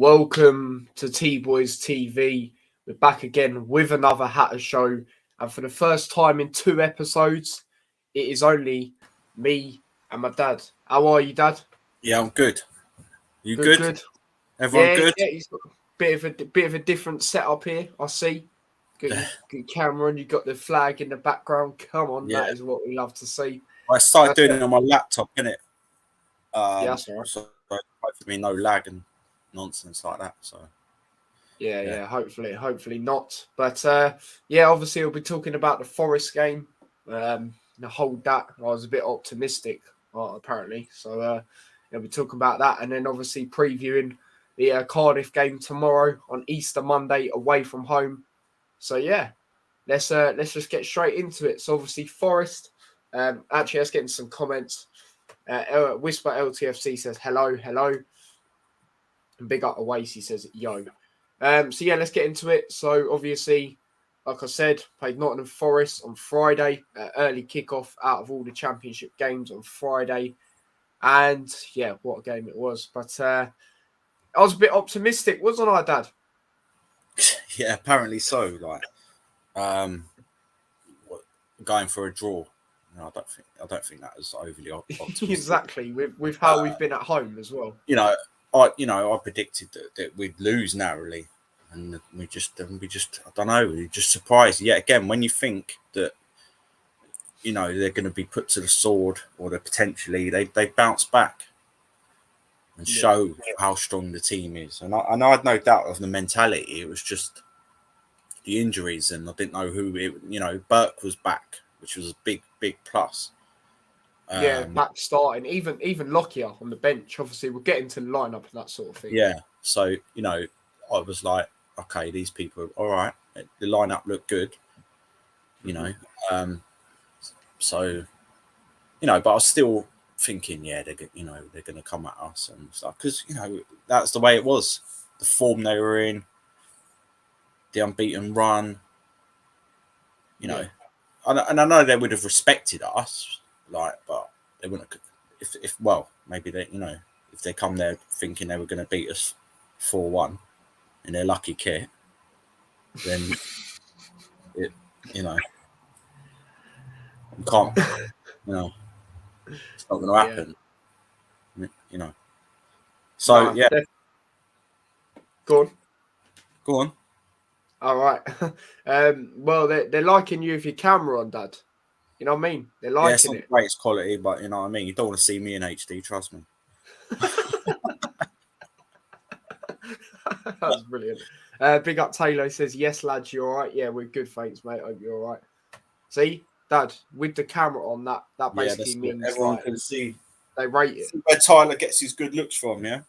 Welcome to T-Boys TV. We're back again with another Hatter show. And for the first time in 2 episodes, it is only me and my dad. How are you, Dad? Yeah, I'm good. You good? Good. Everyone good? Yeah, he's got a bit of a different setup here, I see. Got your good camera and you've got the flag in the background. Come on, Yeah. That is what we love to see. I started doing it on my laptop, innit? Yeah, that's all right. So hopefully no lag and nonsense like that. So Yeah. Hopefully not. But obviously we'll be talking about the Forest game. Hold that. I was a bit optimistic, apparently. So we'll be talking about that, and then obviously previewing the Cardiff game tomorrow on Easter Monday away from home. So yeah, let's just get straight into it. So obviously Forest. Actually, let's get into some comments. Whisper LTFC says hello. And Big Up Awais, he says yo. So yeah, let's get into it. So obviously, like I said, played Nottingham Forest on Friday, early kickoff out of all the championship games on Friday. And yeah, what a game it was. But I was a bit optimistic, wasn't I, Dad? Yeah, apparently so. Like, going for a draw. No, I don't think that was overly optimistic. Exactly, with how we've been at home as well. I predicted that we'd lose narrowly, and we just I don't know, we just surprised yet again when you think that they're going to be put to the sword, or they potentially they bounce back and show how strong the team is. And I had no doubt of the mentality. It was just the injuries, and I didn't know who Burke was back, which was a big plus. Back starting, even Lockyer on the bench. Obviously, we'll get into the lineup and that sort of thing. Yeah, so I was like, okay, these people, all right, the lineup looked good, So, but I was still thinking, they're going to come at us and stuff, because that's the way it was, the form they were in, the unbeaten run, and I know they would have respected us. But they wouldn't. If maybe they, if they come there thinking they were going to beat us 4-1 in their lucky kit, then you can't, it's not going to happen. So Go on. All right. Well, they're liking you with your camera on, Dad. You know what I mean? They're liking it's not it. Greatest quality, but you know what I mean. You don't want to see me in HD, trust me. That's brilliant. Big Up Taylor says, yes, lads, you all right? Yeah, we're good, thanks, mate. Hope you're all right. See, Dad, with the camera on, that basically means everyone can see. They rate it. See where Tyler gets his good looks from, yeah?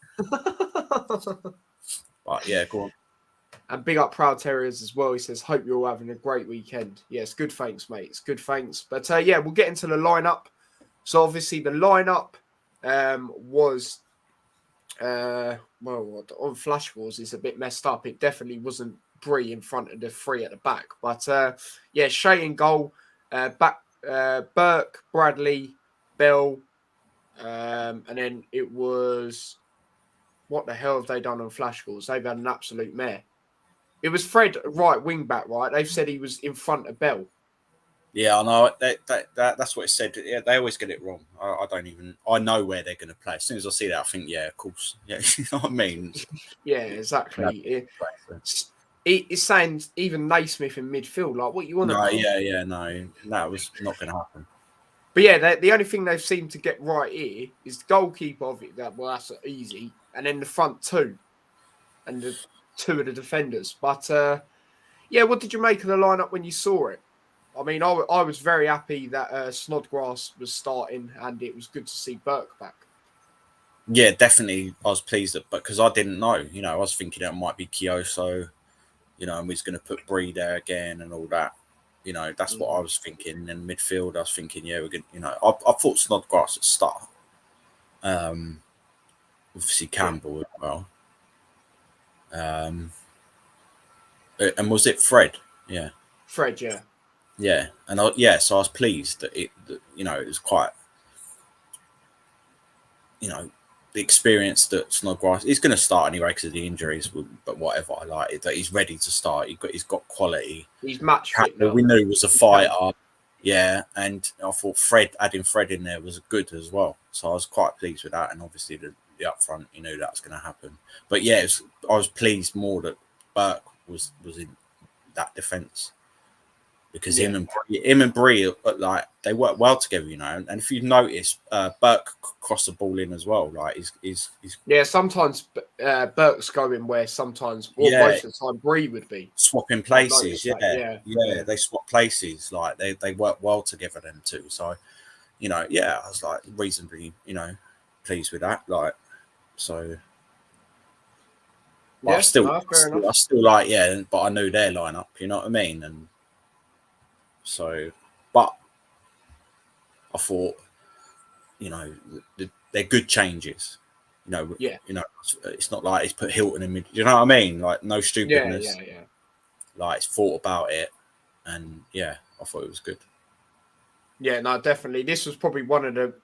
But yeah, go on. And Big Up Proud Terriers as well. He says, hope you're all having a great weekend. Yes, good thanks, mate. It's good thanks. But we'll get into the lineup. So obviously the lineup was on Flash Wars is a bit messed up. It definitely wasn't Bree in front of the 3 at the back. But Shay in goal, Burke, Bradley, Bell, and then it was, what the hell have they done on Flash Wars? They've had an absolute mare. It was Fred, right wing back, right? They've said he was in front of Bell. Yeah, I know. That's what it said. Yeah, they always get it wrong. I know where they're going to play. As soon as I see that, I think, yeah, of course. Yeah, you know what I mean? Yeah, exactly. It's saying even Naismith in midfield. Like, what you want to do? No, that was not going to happen. But yeah, the only thing they've seemed to get right here is the goalkeeper of it. That's easy. And then the front 2. And the 2 of the defenders. But what did you make of the lineup when you saw it? I mean, I was very happy that Snodgrass was starting, and it was good to see Burke back. Yeah, definitely. I was pleased because I didn't know. I was thinking it might be Kioso, and we was going to put Bree there again and all that. That's what I was thinking. In midfield, I was thinking, we're going. I thought Snodgrass would start. Obviously Campbell as well. And was it Fred? Yeah. Fred, yeah. Yeah, and so I was pleased that it was quite, the experience that Snodgrass he's going to start anyway because of the injuries. But whatever, I like it that he's ready to start. He's got quality. He's match fit now. We knew he was a fighter. Yeah, and I thought adding Fred in there was good as well. So I was quite pleased with that. And obviously the up front, you knew that was going to happen. But yeah, I was pleased more that Burke was in that defence. Because him and Bree, like they work well together, you know. And if you notice, Burke crossed the ball in as well. Like he's sometimes Burke's going where sometimes, or most of the time, Bree would be swapping places. Yeah, they swap places. Like they work well together, them two. So, you know, I was like reasonably, you know, pleased with that. Like, so. But I still like, but I knew their lineup. You know what I mean? And so, but I thought, you know, they're good changes. You know, it's not like he's put Hilton in mid. You know what I mean? Like no stupidness. Yeah. Like he's thought about it, and I thought it was good. Yeah, no, definitely. This was probably one of the,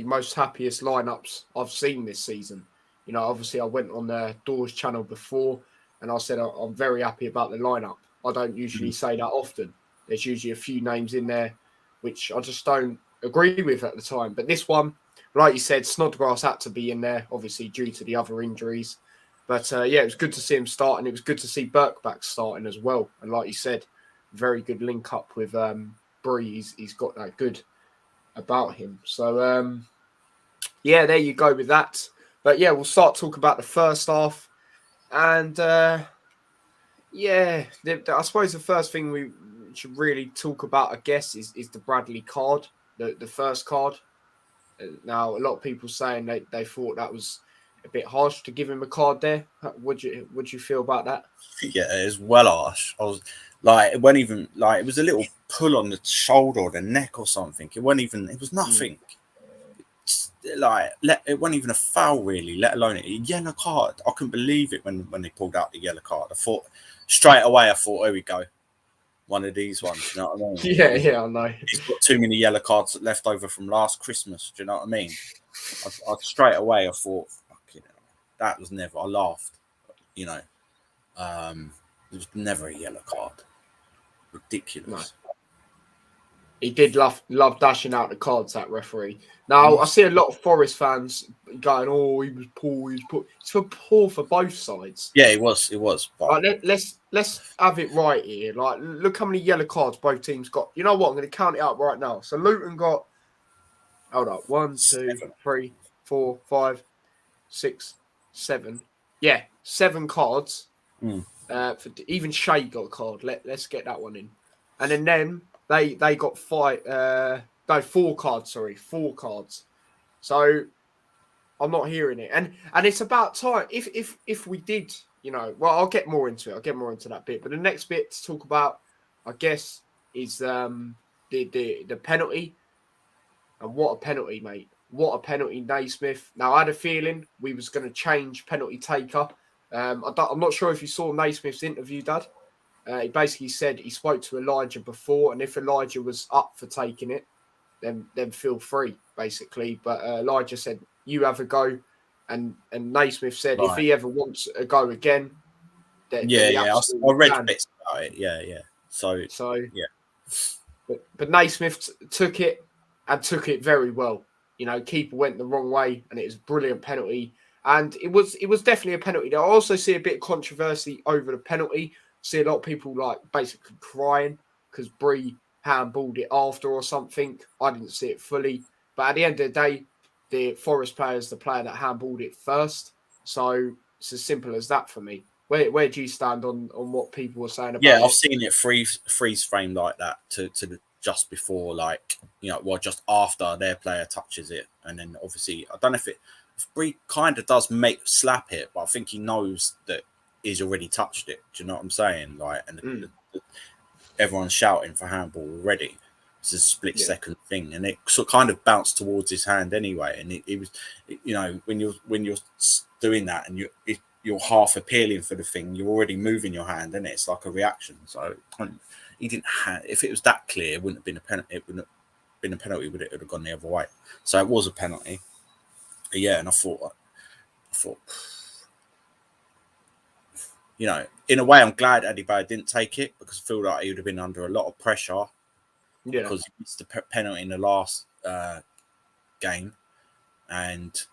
most happiest lineups I've seen this season. You know, obviously I went on the Doors channel before, and I said I'm very happy about the lineup. I don't usually say that often. There's usually a few names in there which I just don't agree with at the time. But this one, like you said, Snodgrass had to be in there, obviously due to the other injuries. But it was good to see him start, and it was good to see Burke back starting as well. And like you said, very good link up with Bree. He's got that good about him. So, there you go with that. But we'll start talking about the first half. And I suppose the first thing we should really talk about, I guess, is the Bradley card, the first card. Now, a lot of people saying they thought that was a bit harsh to give him a card there. Would you feel about that? Yeah, it was well harsh. I was like, it wasn't even like it was a little pull on the shoulder or the neck or something. It was nothing. Like it wasn't even a foul really, let alone a yellow card. I couldn't believe it when they pulled out the yellow card. I thought straight away, here we go. One of these ones, you know what I mean? Yeah, I know. He's got too many yellow cards left over from last Christmas. Do you know what I mean? I straight away, I thought, fucking hell, that was never. I laughed, you know. There was never a yellow card. Ridiculous. No. He did love dashing out the cards, that referee. Now, I see a lot of Forest fans going, "Oh, he was poor. It's poor for both sides." Yeah, it was. But... Like, let's have it right here. Like, look how many yellow cards both teams got. You know what? I'm going to count it up right now. So Luton got, hold up, 1, 2, 3, 4, 5, 6, 7. Yeah, 7 cards. Even Shea got a card. Let's get that one in. And then they got 4 cards. Sorry, 4 cards. So I'm not hearing it, and it's about time. If we did, you know, well, I'll get more into it. I'll get more into that bit. But the next bit to talk about, I guess, is the penalty. And what a penalty, mate! What a penalty, Naismith. Now I had a feeling we was going to change penalty taker. I'm not sure if you saw Naismith's interview, Dad. He basically said he spoke to Elijah before, and if Elijah was up for taking it, then feel free, basically. But Elijah said, "You have a go," and Naismith said, if he ever wants a go again, then I read bits about it. Yeah. So But Naismith took it and took it very well. You know, keeper went the wrong way, and it was a brilliant penalty. And it was definitely a penalty. I also see a bit of controversy over the penalty. See a lot of people like basically crying because Bree handballed it after or something. I didn't see it fully. But at the end of the day, the Forest player is the player that handballed it first. So it's as simple as that for me. Where do you stand on what people were saying about it? Yeah, I've seen it freeze frame like that to just before, like, you know, well, just after their player touches it. And then obviously, I don't know if Bree kind of does slap it, but I think he knows that he's already touched it. Do you know what I'm saying? Like, and everyone's shouting for handball already. It's a split second thing, and it kind of bounced towards his hand anyway. And it was, you know, when you're doing that and you're half appealing for the thing, you're already moving your hand, and it's like a reaction. So he didn't have. If it was that clear, it wouldn't have been a penalty. It wouldn't have been a penalty, but it would have gone the other way. So it was a penalty. Yeah, and I thought, you know, in a way, I'm glad Eddie Bow didn't take it because I feel like he would have been under a lot of pressure because he missed the penalty in the last game and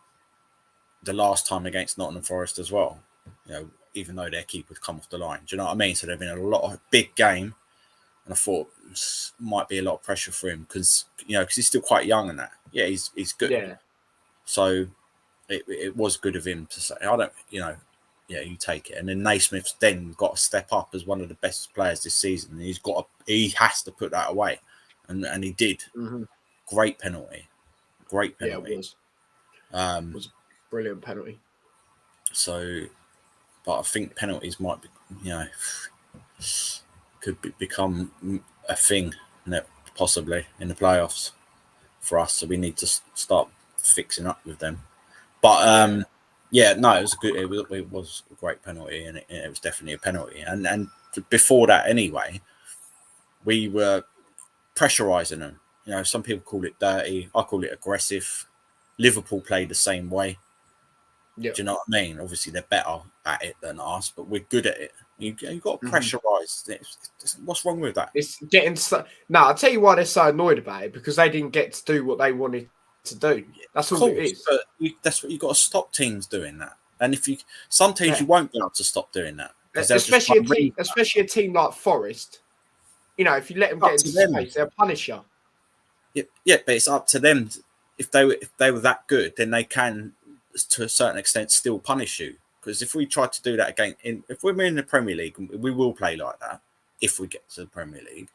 the last time against Nottingham Forest as well. You know, even though their keeper would come off the line. Do you know what I mean? So there've been a lot of big game, and I thought might be a lot of pressure for him because he's still quite young and that. Yeah, he's good. Yeah. So it was good of him to say, I don't, you take it. And then Naismith's then got to step up as one of the best players this season. And he has to put that away. And he did. Mm-hmm. Great penalty. Yeah, it was. It was a brilliant penalty. So, but I think penalties might be, could become a thing possibly in the playoffs for us. So we need to start fixing up with them. But it was a good. It was a great penalty, and it was definitely a penalty. And before that, anyway, we were pressurising them. Some people call it dirty. I call it aggressive. Liverpool played the same way. Yeah. Do you know what I mean? Obviously, they're better at it than us, but we're good at it. You got to pressurise. What's wrong with that? It's getting I'll tell you why they're so annoyed about it, because they didn't get to do what they wanted to do. That's all it is. But that's what you've got to stop teams doing that. And if some teams you won't be able to stop doing that. Especially a team like Forest. If you let them get into space, they'll punish you. Yeah, but it's up to them. If they were that good, then they can, to a certain extent, still punish you. Because if we try to do that again, if we're in the Premier League, we will play like that. If we get to the Premier League,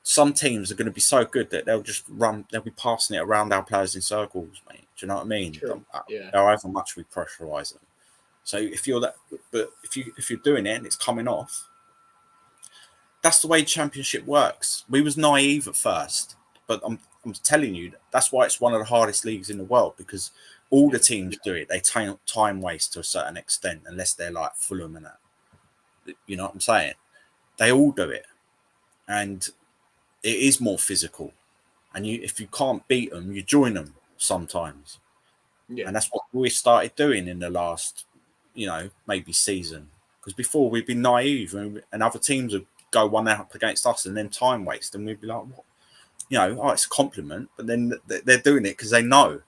some teams are going to be so good that they'll just run. They'll be passing it around our players in circles, mate. Do you know what I mean? True. Yeah. However much we pressurise them. So if you're that, but if you're doing it and it's coming off, that's the way Championship works. We was naive at first, but I'm telling you, that's why it's one of the hardest leagues in the world, because all the teams do it. They time waste to a certain extent, unless they're like Fulham and that. You know what I'm saying? They all do it, and it is more physical. And if you can't beat them, you join them sometimes. Yeah. And that's what we started doing in the last, maybe season. Because before we'd be naive, and other teams would go one up against us and then time waste, and we'd be like, what? It's a compliment, but then they're doing it because they know.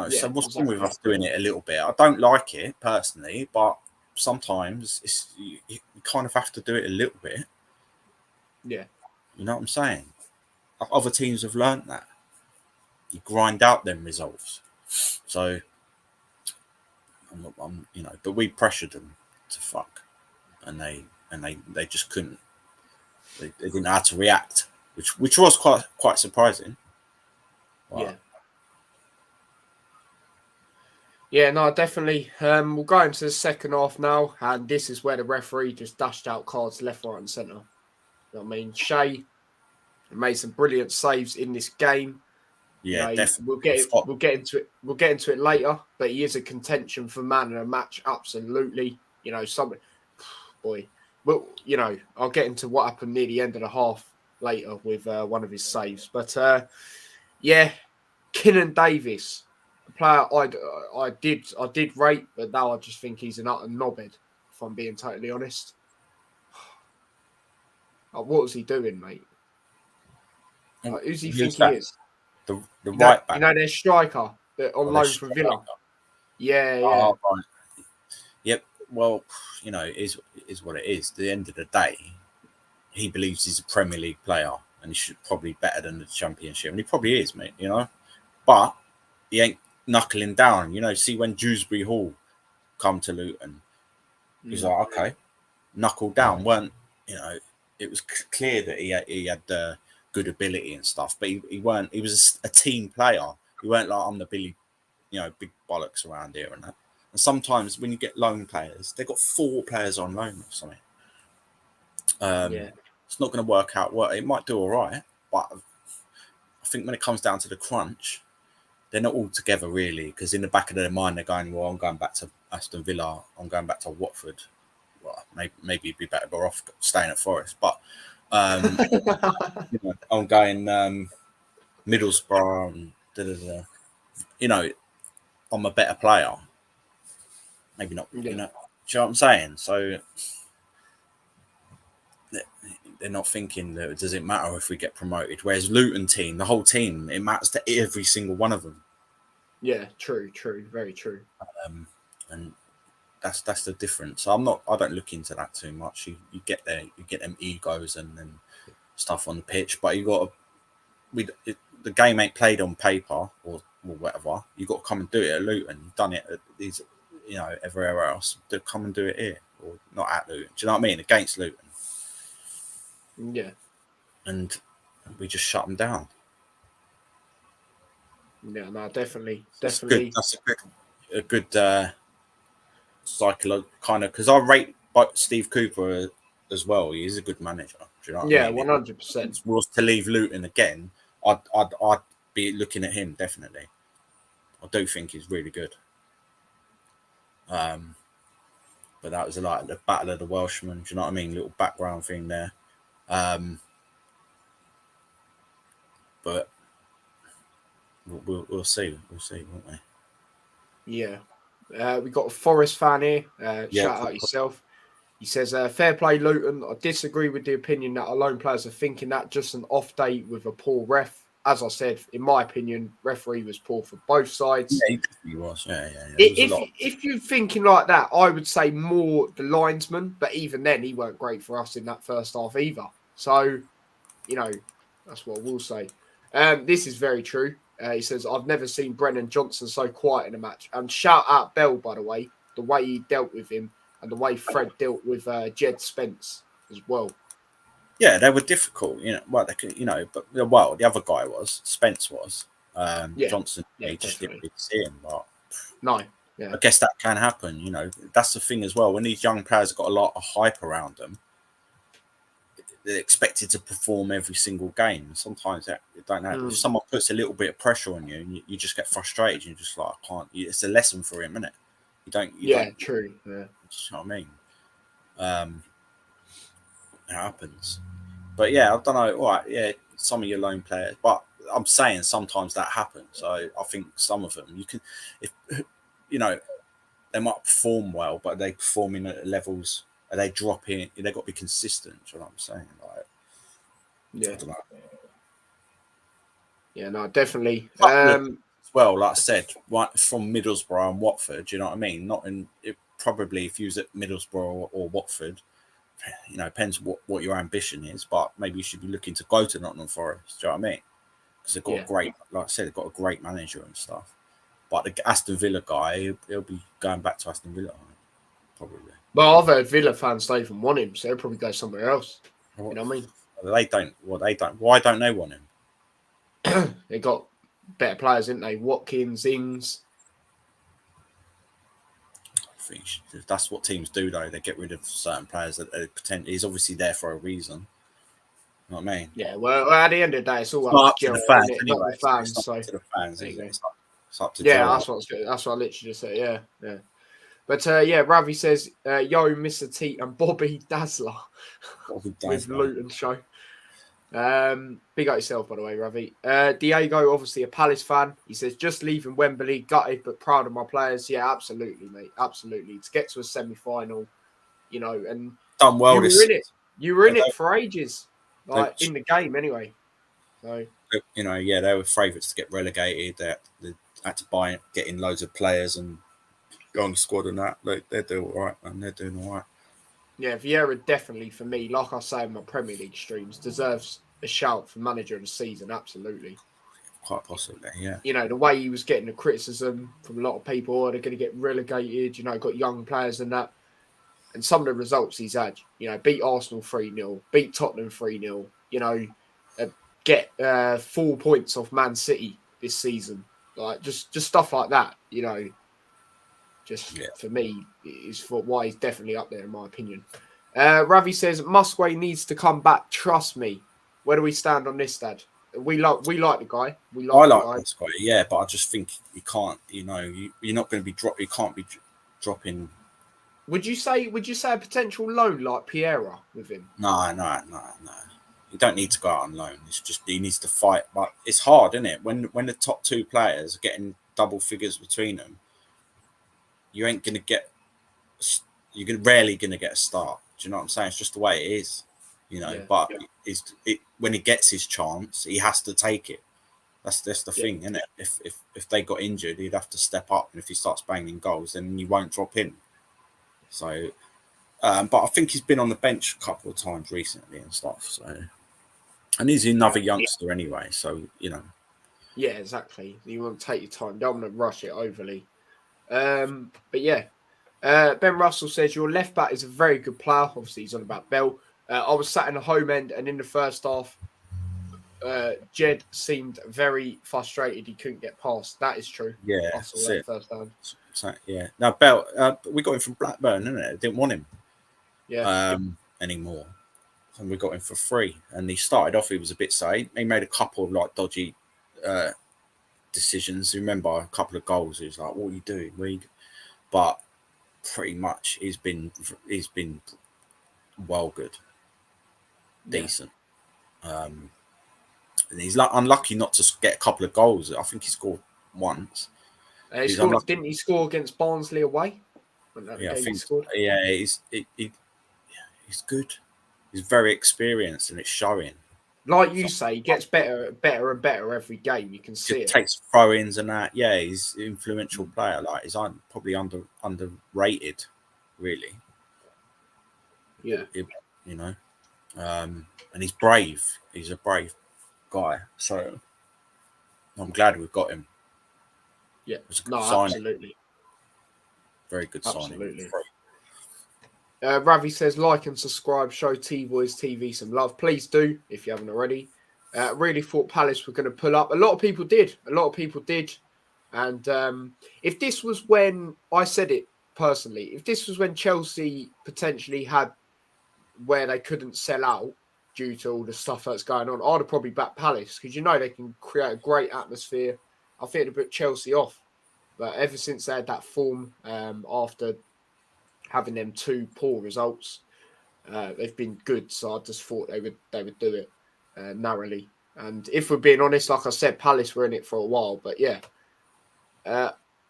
So what's wrong with us doing it a little bit? I don't like it personally, but sometimes you kind of have to do it a little bit. Yeah. You know what I'm saying? Other teams have learned that. You grind out them results. So, but we pressured them to fuck, and they just couldn't. They didn't know how to react, which was quite surprising. Wow. Yeah. Yeah, no, definitely. We'll go into the second half now, and this is where the referee just dashed out cards left, right, and centre. You know what I mean? Shea made some brilliant saves in this game. Yeah, definitely. We'll get into it later, but he is a contention for man of the match, absolutely. Boy. Well, I'll get into what happened near the end of the half later with one of his saves. But Kinnan Davis. A player I did rate, but now I just think he's an utter knobhead, if I'm being totally honest. What was he doing, mate? Who's he think he is? The right back. Their striker on loan from Villa. Yeah. Oh, right. Yep. Well, it is what it is. At the end of the day, he believes he's a Premier League player and he should probably be better than the Championship, and he probably is, mate. But he ain't knuckling down. See when Dewsbury Hall come to Luton, he's like, okay, knuckle down. It was clear that he had good ability and stuff, but he weren't. He was a team player. He weren't like, I'm the big bollocks around here and that. And sometimes when you get loan players, they've got 4 players on loan or something. It's not going to work out well. It might do all right, but I think when it comes down to the crunch, they're not all together really, because in the back of their mind they're going, well, I'm going back to Aston Villa, I'm going back to Watford. Well, maybe it'd be better off staying at Forest, but I'm going Middlesbrough and I'm a better player. Maybe not. Yeah. You know what I'm saying? So they're not thinking that does it matter if we get promoted. Whereas Luton team, the whole team, it matters to every single one of them. Yeah, true, very true. And that's the difference. So I don't look into that too much. You get them egos and then stuff on the pitch, but the game ain't played on paper or whatever. You got to come and do it at Luton. You've done it at these, everywhere else. Come and do it here, or not at Luton. Do you know what I mean? Against Luton. Yeah. And we just shut them down. Yeah, no, definitely. That's a good psychological kind of, because I rate Steve Cooper as well. He is a good manager. Do you know what I mean? 100%. If it was to leave Luton again, I'd be looking at him definitely. I do think he's really good. But that was like the Battle of the Welshmen. Do you know what I mean? Little background thing there. But we'll see. We'll see, won't we? Yeah. We got a Forest fan here. Shout out yourself. He says, fair play, Luton. I disagree with the opinion that our loan players are thinking that just an off day with a poor ref. As I said, in my opinion, referee was poor for both sides. Yeah, he was. Yeah. If you're thinking like that, I would say more the linesman. But even then, he weren't great for us in that first half either. So, that's what we'll say. This is very true. He says, I've never seen Brennan Johnson so quiet in a match. And shout out Bell, by the way he dealt with him and the way Fred dealt with Jed Spence as well. Yeah, they were difficult, Well, they could, but the other guy was Spence was Johnson. Yeah, he just didn't see him, but no, yeah. I guess that can happen. That's the thing as well. When these young players have got a lot of hype around them, they're expected to perform every single game. Sometimes it don't happen. If someone puts a little bit of pressure on you, and you just get frustrated. You're just like, I can't. It's a lesson for him, isn't it? True. Yeah, you know what I mean. It happens. But yeah, I don't know. All right, yeah, some of your loan players, but I'm saying sometimes that happens. So I think some of them you can, if they might perform well, but they performing at levels, they dropping. They got to be consistent. You know what I'm saying? Like, yeah, I don't know. Yeah, no, definitely. Well, like I said, from Middlesbrough and Watford. You know what I mean? Not in probably if you was at Middlesbrough or Watford. Depends what your ambition is, but maybe you should be looking to go to Nottingham Forest. Do you know what I mean? Because they've got a great, like I said, they've got a great manager and stuff. But the Aston Villa guy, he'll be going back to Aston Villa, probably. Well, I've heard Villa fans don't even want him, so they'll probably go somewhere else. You know what I mean? They don't. Well, they don't. Why don't they want him? They got better players, didn't they? Watkins, Ings. That's what teams do, though. They get rid of certain players that pretend he's obviously there for a reason. You know what I mean? Yeah. Well, at the end of the day, it's all up to the fans, anyway. Not the fans. It's up to the fans. It's up to that's what I literally just said. Yeah. But Ravi says, "Yo, Mr. T and Bobby Dazzler with Luton show." Big up yourself, by the way, Ravi. Diego, obviously a Palace fan. He says, just leaving Wembley, gutted but proud of my players. Yeah, absolutely, mate. Absolutely. To get to a semi-final, and done well. You were in it for ages, in the game anyway. So they were favourites to get relegated. They had to get in loads of players and go on the squad and that. They're doing all right, and they're doing all right. Yeah, Vieira definitely, for me, like I say in my Premier League streams, deserves a shout for manager of the season, absolutely. Quite possibly, yeah. The way he was getting the criticism from a lot of people, they're going to get relegated, got young players and that. And some of the results he's had, beat Arsenal 3-0, beat Tottenham 3-0, get 4 points off Man City this season. Like, just stuff like that, for me, is for why he's definitely up there, in my opinion. Ravi says, Musgrave needs to come back, trust me. Where do we stand on this, Dad? We like the guy. I like Musgrave, yeah, but I just think you can't, you're not going to be you can't be dropping. Would you say a potential loan like Piera with him? No. You don't need to go out on loan. It's just he needs to fight, but it's hard, isn't it? When the top two players are getting double figures between them, you're rarely gonna get a start. Do you know what I'm saying? It's just the way it is, But when he gets his chance, he has to take it. That's the thing, isn't it? If they got injured, he'd have to step up, and if he starts banging goals, then you won't drop in. So, but I think he's been on the bench a couple of times recently and stuff. So, and he's another youngster anyway. So Yeah, exactly. You want to take your time. Don't want to rush it overly. But yeah, Ben Russell says your left back is a very good player. Obviously, he's on about Bell. I was sat in the home end, and in the first half, Jed seemed very frustrated. He couldn't get past. That is true. Yeah, I saw that first time. So, yeah. Now Bell, we got him from Blackburn, didn't it? Didn't want him. Anymore. And we got him for free. And he started off, he was a bit sad. He made a couple of dodgy decisions. Remember a couple of goals. He was like, "What are you doing?" But pretty much he's been well good, decent. And he's unlucky not to get a couple of goals. I think he scored once. Didn't he score against Barnsley away? Yeah, I think. He scored? Yeah, he's good. He's very experienced, and it's showing. Like you say, he gets better and better every game. You can see it. Takes throw-ins and that. Yeah, he's an influential player. He's probably underrated, really. Yeah. And he's brave. He's a brave guy. So I'm glad we've got him. Yeah. It was a good signing. Absolutely. Very good signing. Ravi says, like and subscribe, show T-Boys TV some love. Please do, if you haven't already. Really thought Palace were going to pull up. A lot of people did. And if this was when, I said it personally, if this was when Chelsea potentially had where they couldn't sell out due to all the stuff that's going on, I'd have probably backed Palace because they can create a great atmosphere. I think it'd put Chelsea off. But ever since they had that form after having them two poor results, they've been good. So I just thought they would do it narrowly. And if we're being honest, like I said, Palace were in it for a while. But yeah,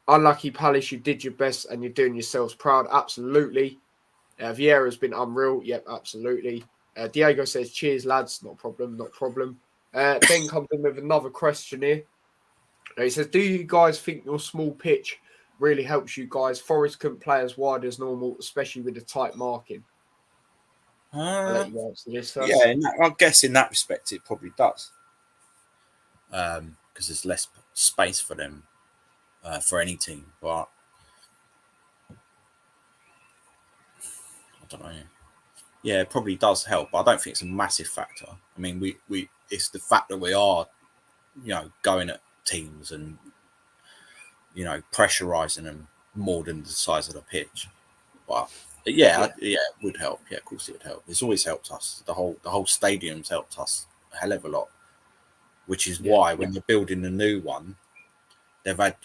unlucky Palace, you did your best and you're doing yourselves proud. Absolutely. Vieira's been unreal. Yep, absolutely. Diego says, cheers, lads. Not a problem. Ben comes in with another question here. He says, do you guys think your small pitch really helps you guys? Forest couldn't play as wide as normal, especially with the tight marking. I'll let you answer this first. Yeah, I guess in that respect it probably does. Because there's less space for them, for any team. But I don't know. Yeah, it probably does help, but I don't think it's a massive factor. I mean, we it's the fact that we are, going at teams and pressurizing them more than the size of the pitch. But yeah, it would help. Yeah, of course it would help. It's always helped us. The whole stadium's helped us a hell of a lot. Which is why when they're building the new one, they've had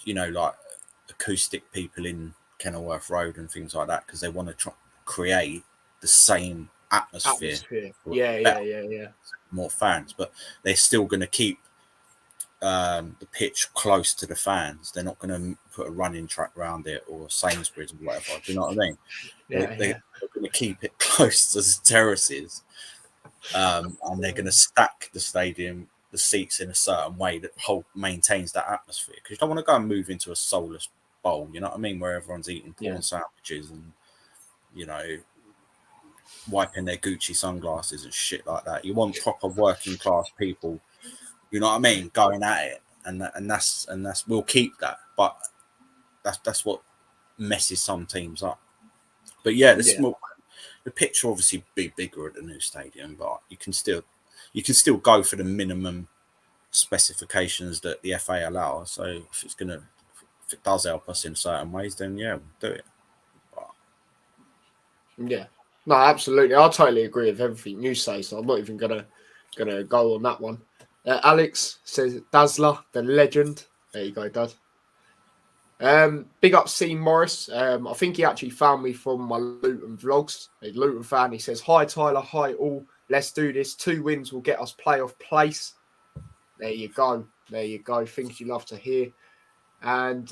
acoustic people in Kenilworth Road and things like that because they want to create the same atmosphere. Yeah. More fans, but they're still going to keep the pitch close to the fans. They're not going to put a running track around it or Sainsbury's or whatever. Do you know what I mean? They're going to keep it close to the terraces, and they're going to stack the stadium, the seats in a certain way that maintains that atmosphere. Because you don't want to go and move into a soulless bowl. You know what I mean? Where everyone's eating prawn sandwiches and wiping their Gucci sunglasses and shit like that. You want proper working class people. You know what I mean? Going at it, and that's we'll keep that, but that's what messes some teams up. But the pitch will obviously be bigger at the new stadium, but you can still go for the minimum specifications that the FA allow. So if it does help us in certain ways, then we'll do it. Yeah, no, absolutely. I totally agree with everything you say. So I'm not even gonna go on that one. Alex says, Dazzler, the legend. There you go, Dad. Big up Sean Morris. I think he actually found me from my Luton vlogs. A Luton fan. He says, hi, Tyler. Hi, all. Let's do this. 2 wins will get us playoff place. There you go. Things you love to hear. And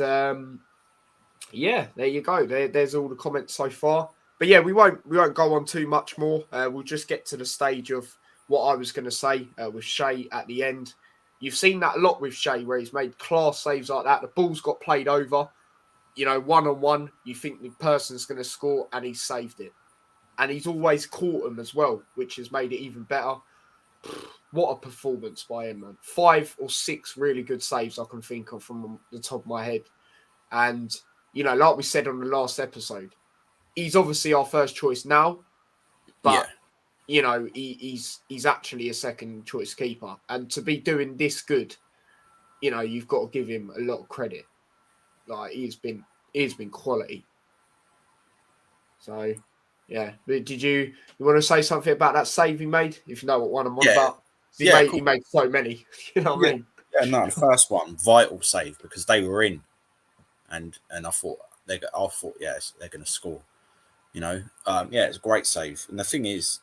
yeah, there you go. There's all the comments so far. But yeah, we won't go on too much more. We'll just get to the stage of what I was going to say with Shea at the end. You've seen that a lot with Shea, where he's made class saves like that. The ball's got played over, one-on-one. You think the person's going to score, and he's saved it. And he's always caught them as well, which has made it even better. What a performance by him, man. 5 or 6 really good saves I can think of from the top of my head. And, like we said on the last episode, he's obviously our first choice now, but, he's actually a second choice keeper. And to be doing this good, you've got to give him a lot of credit. Like, he's been quality. So, yeah. Did you want to say something about that save he made? If you know what one I'm on about. He made so many. You know what I mean? Yeah, no, the first one, vital save, because they were in. And I thought, they're going to score. It's a great save. And the thing is,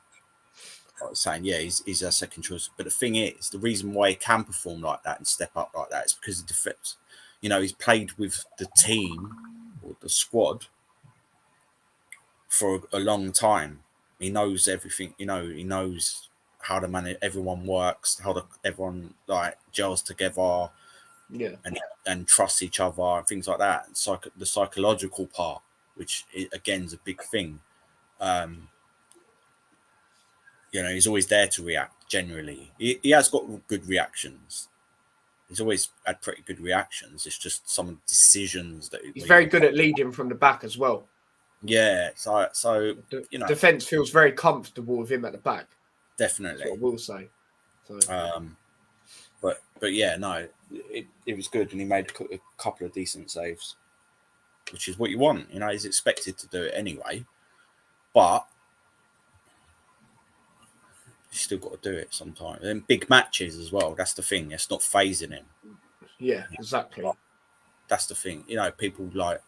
I was saying, he's our second choice. But the thing is, the reason why he can perform like that and step up like that is because of the defense. He's played with the team or the squad for a long time. He knows everything. He knows how to manage. Everyone works. Everyone gels together. Yeah, and trust each other and things like that. The psychological part, which again is a big thing. He's always there to react. Generally, he has got good reactions. He's always had pretty good reactions. It's just some decisions that he's very good at leading from the back as well. Yeah, so defense feels very comfortable with him at the back. Definitely, that's what I will say. So. But yeah, no, it was good, and he made a couple of decent saves, which is what you want. He's expected to do it anyway, but you still got to do it sometimes. And big matches as well. That's the thing. It's not phasing him. Yeah, exactly. That's the thing. People like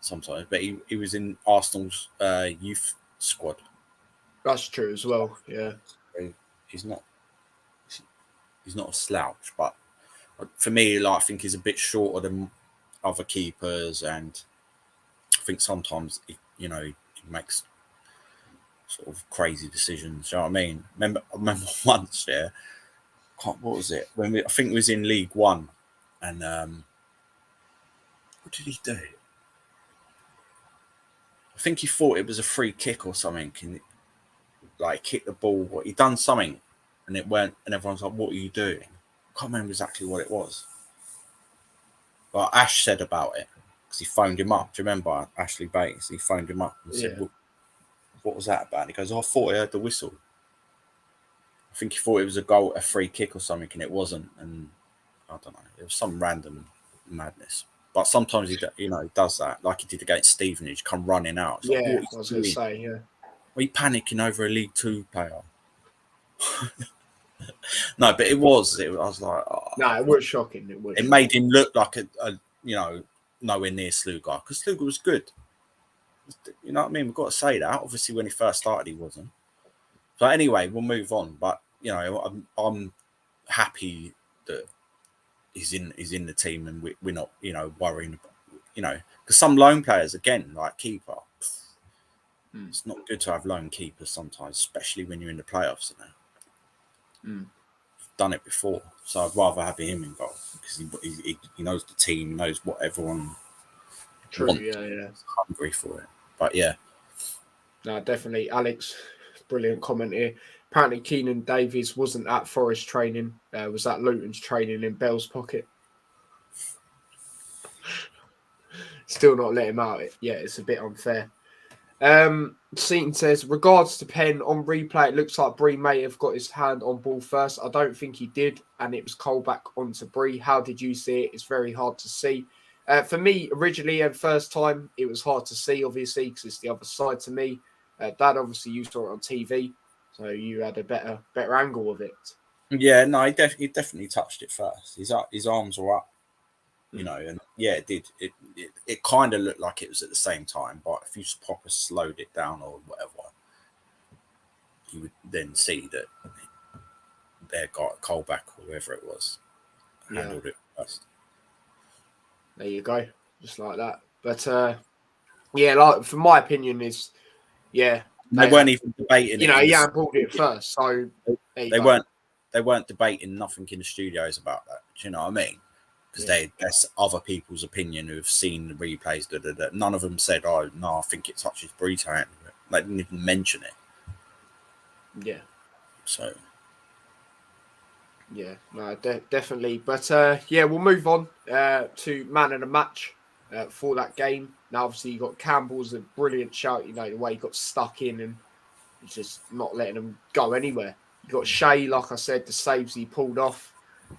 sometimes, but he was in Arsenal's youth squad. That's true as well. Yeah, he's not a slouch, but for me, I think he's a bit shorter than other keepers, and I think sometimes he makes sort of crazy decisions. You know what I mean? I remember once, what was it? I think it was in League One, and what did he do? I think he thought it was a free kick or something. And kick the ball. He done something, and it went, and everyone's like, "What are you doing?" I can't remember exactly what it was. But Ash said about it because he phoned him up. Do you remember Ashley Bates? He phoned him up and said, "What was that about?" And he goes, "I thought I heard the whistle." I think he thought it was a free kick or something, and it wasn't. And I don't know, it was some random madness. But sometimes he does that, like he did against Stevenage, come running out. It's I was going to say, Are you panicking over a League Two player? No, but it was. I was like, no, it was shocking. It made him look like a nowhere near Sluga, because Sluga was good. You know what I mean? We've got to say that. Obviously, when he first started, he wasn't. So anyway, we'll move on. But I'm happy that he's in the team, and we're not worrying. Because some loan players, again, like keeper, it's not good to have lone keepers sometimes, especially when you're in the playoffs. Done it before, so I'd rather have him involved because he knows the team, knows what everyone wants. He's hungry for it. But yeah, no, definitely. Alex, brilliant comment here. Apparently, Keenan Davies wasn't at Forest training; was at Luton's training in Bell's pocket. Still not let him out. Yeah, it's a bit unfair. Seaton says, regards to Penn on replay, it looks like Bree may have got his hand on ball first. I don't think he did, and it was Colback onto Bree. How did you see it? It's very hard to see. For me, originally and first time, it was hard to see, obviously, because it's the other side to me. Dad, obviously, you saw it on TV, so you had a better angle of it. Yeah, no, he definitely touched it first. His arms were up. And yeah, it did. It kind of looked like it was at the same time, but if you proper slowed it down or whatever, you would then see that their guy, Colback or whoever it was, handled it first. There you go, just like that. But yeah, like for my opinion is, yeah, They weren't even debating it. He handballed it first, so they weren't debating nothing in the studios about that. Do you know what I mean? Because that's other people's opinion who've seen the replays. None of them said, "Oh no, I think it touches Brito." They didn't even mention it. Yeah. So. Yeah, no, definitely. But yeah, we'll move on to man of the match for that game. Now, obviously, you got Campbell's a brilliant shout. You know the way he got stuck in and he's just not letting them go anywhere. You got Shea, like I said, the saves he pulled off.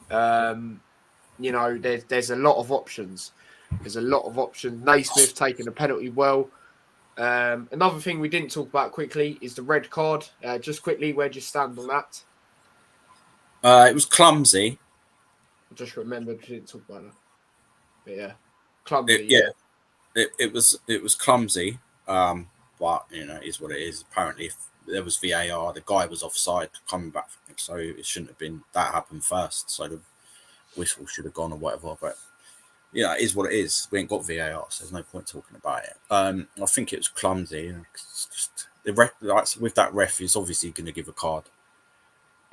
You know, there's a lot of options. There's a lot of options. Naismith taking a penalty well. Another thing we didn't talk about quickly is the red card. Just quickly, where do you stand on that? It was clumsy. I just remembered we didn't talk about that. But yeah, clumsy. It was clumsy. But you know, it is what it is. Apparently, if there was VAR, the guy was offside coming back from it, so it shouldn't have been that happened first. So the whistle should have gone or whatever. But you know, it is what it is. We ain't got VAR, so there's no point talking about it. I think it was clumsy. Just the ref, like, with that ref, he's obviously going to give a card.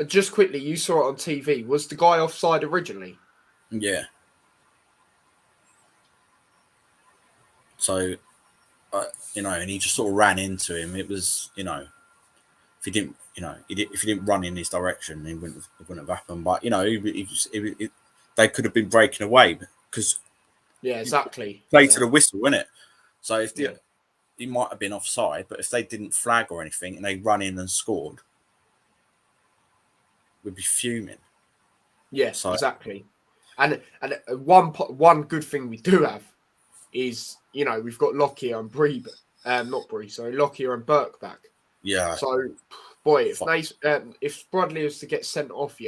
Just quickly, you saw it on TV. Was the guy offside originally? Yeah. So, you know, and he just sort of ran into him. It was, you know, if he didn't, if he didn't run in his direction, it wouldn't have happened. But you know, they could have been breaking away because exactly. Play to the whistle, isn't it? So if he might have been offside, but if they didn't flag or anything and they run in and scored, we'd be fuming. Yes, exactly. And one good thing we do have is, you know, we've got Lockyer and Lockyer and Burke back. Yeah. So, boy, if Bradley was to get sent off,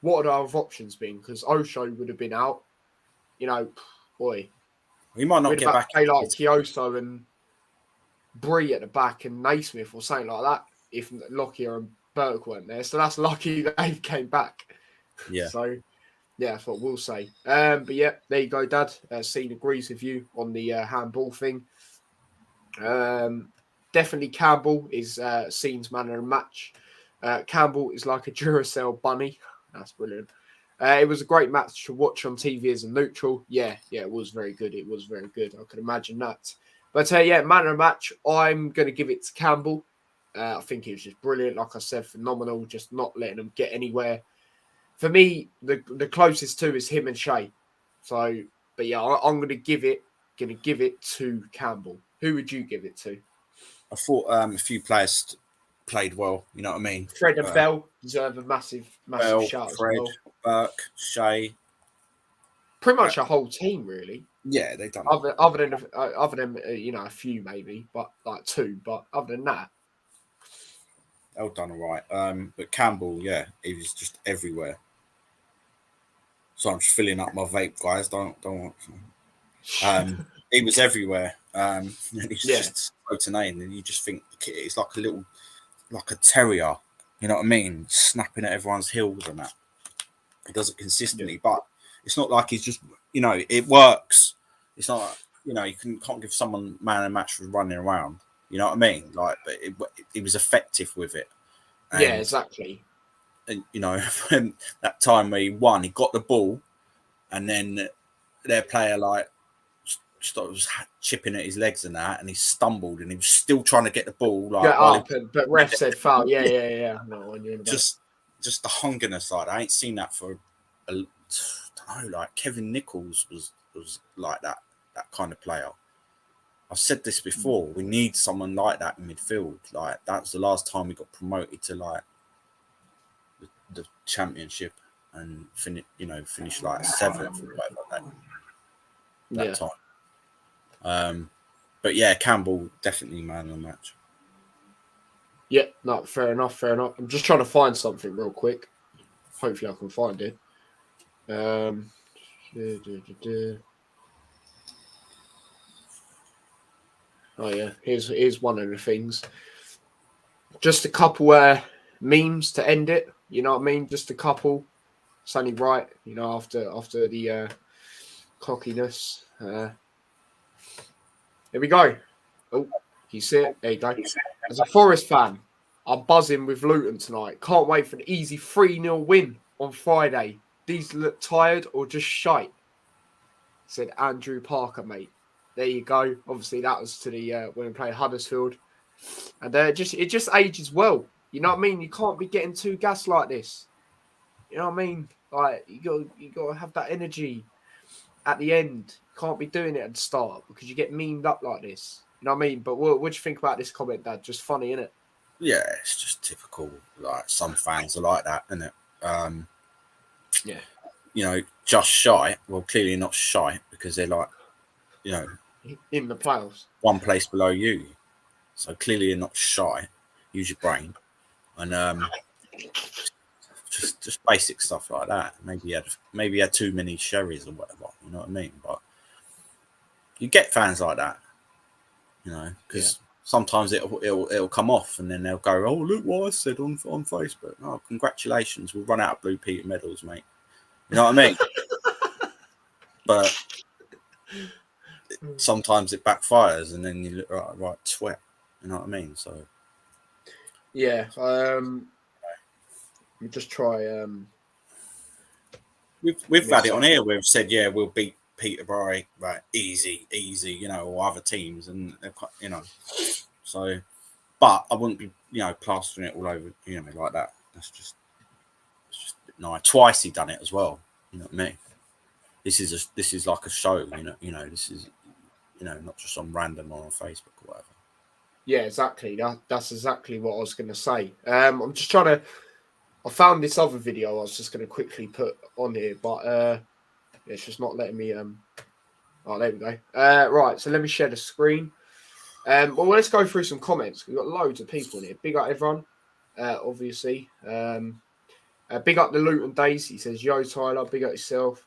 what would our options been? Because Osho would have been out. You know, boy, we might not get back. Play like Kyoso and Bree at the back and Naismith or something like that. If Lockyer and Burke weren't there, so that's lucky that they came back. Yeah. So, yeah, that's what we'll say. But yeah, there you go, Dad. Scene agrees with you on the handball thing. Definitely Campbell is Scene's man of the match. Campbell is like a Duracell bunny. That's brilliant. It was a great match to watch on TV as a neutral. Yeah, it was very good. It was very good. I could imagine that. But yeah, man of the match, I'm going to give it to Campbell. I think he was just brilliant. Like I said, phenomenal. Just not letting them get anywhere. For me, the closest to is him and Shea. So, but yeah, I'm going to give it to Campbell. Who would you give it to? I thought a few players played well. You know what I mean? Fred and Bell deserve a massive shout Fred, as well. Burke, Shea. Pretty much a whole team, really. Yeah, they've done. Other than you know, a few maybe, but like two. But other than that, they've done all right. But Campbell, yeah, he was just everywhere. So I'm just filling up my vape, guys. Don't want. He was everywhere. And he's just rotating, and you just think it's like a terrier. You know what I mean? Snapping at everyone's heels and that. He does it consistently, but it's not like he's just, you know, it works. It's not, you know, you can't give someone man a match for running around. You know what I mean? Like, but it was effective with it. And, yeah, exactly. And you know, that time where he won, he got the ball, and then their player was chipping at his legs and that, and he stumbled, and he was still trying to get the ball. But ref said foul. Yeah. No, just the hungerness. Like, I ain't seen that for I don't know. Like Kevin Nichols was like that kind of player. I've said this before. We need someone like that in midfield. Like, that's the last time we got promoted to like the championship and finish like 7th or whatever that time. But yeah, Campbell definitely man of the match. Yeah, no, fair enough. I'm just trying to find something real quick. Hopefully I can find it. Oh yeah, here's one of the things. Just a couple memes to end it. You know what I mean? Just a couple. It's only right, you know, after the cockiness. Here we go. Oh, you see it? There you go. As a Forest fan, I'm buzzing with Luton tonight. Can't wait for an easy 3-0 win on Friday. These look tired or just shite, said Andrew Parker, mate. There you go. Obviously, that was to the when we played Huddersfield. And it just ages well. You know what I mean? You can't be getting too gassed like this. You know what I mean? Like you got to have that energy at the end. You can't be doing it at the start because you get memed up like this. You know what I mean? But what do you think about this comment, Dad? Just funny, isn't it? Yeah, it's just typical. Like some fans are like that, isn't it? Yeah. You know, just shy. Well, clearly not shy because they're like, you know, in the playoffs, one place below you. So clearly you're not shy. Use your brain, and just basic stuff like that. Maybe you had too many sherries or whatever. You know what I mean? But you get fans like that, you know, because sometimes it'll come off, and then they'll go, "Oh, look what I said on Facebook." Oh, congratulations! We'll run out of Blue Peter medals, mate. You know what I mean? But sometimes it backfires, and then you look right sweat. You know what I mean? So yeah. Let me just try. We've had it on here. We've said, yeah, we'll beat Peterborough, right? Easy, you know, or other teams, and you know. So, but I wouldn't be, you know, plastering it all over, you know, like that. It's just nice. Twice he done it as well. You know what I mean? This is like a show. You know, this is, you know, not just some random on Facebook or whatever. Yeah, exactly. That's exactly what I was going to say. I'm just trying to. I found this other video I was just going to quickly put on here, but it's just not letting me. Oh, there we go. Right, so let me share the screen. Well, let's go through some comments. We've got loads of people in here. Big up everyone, obviously. Big up the Luton Days. He says, "Yo, Tyler, big up yourself."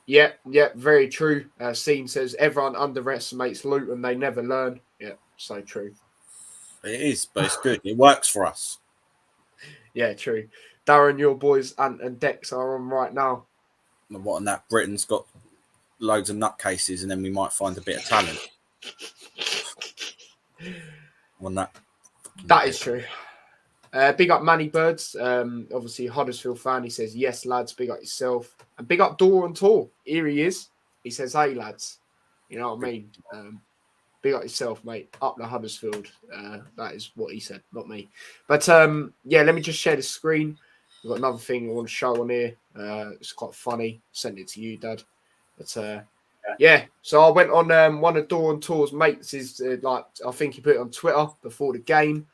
Yeah, very true. Scene says, "Everyone underestimates Luton. They never learn." Yeah, so true. It is, but it's good. It works for us. Yeah, true. Darren, your boys Ant and Dex are on right now. And what, and that Britain's got loads of nutcases, and then we might find a bit of talent. On that. That is true. Big up Manny Birds. Obviously, Huddersfield fan. He says, "Yes, lads, big up yourself." And big up Door and Tor. Here he is. He says, "Hey, lads." You know what I mean? Big up yourself, mate. Up the Huddersfield. That is what he said, not me. But yeah, let me just share the screen. We've got another thing I want to show on here. It's quite funny. Send it to you, Dad. But yeah, so I went on one of Door and Tor's mates. Is like I think he put it on Twitter before the game.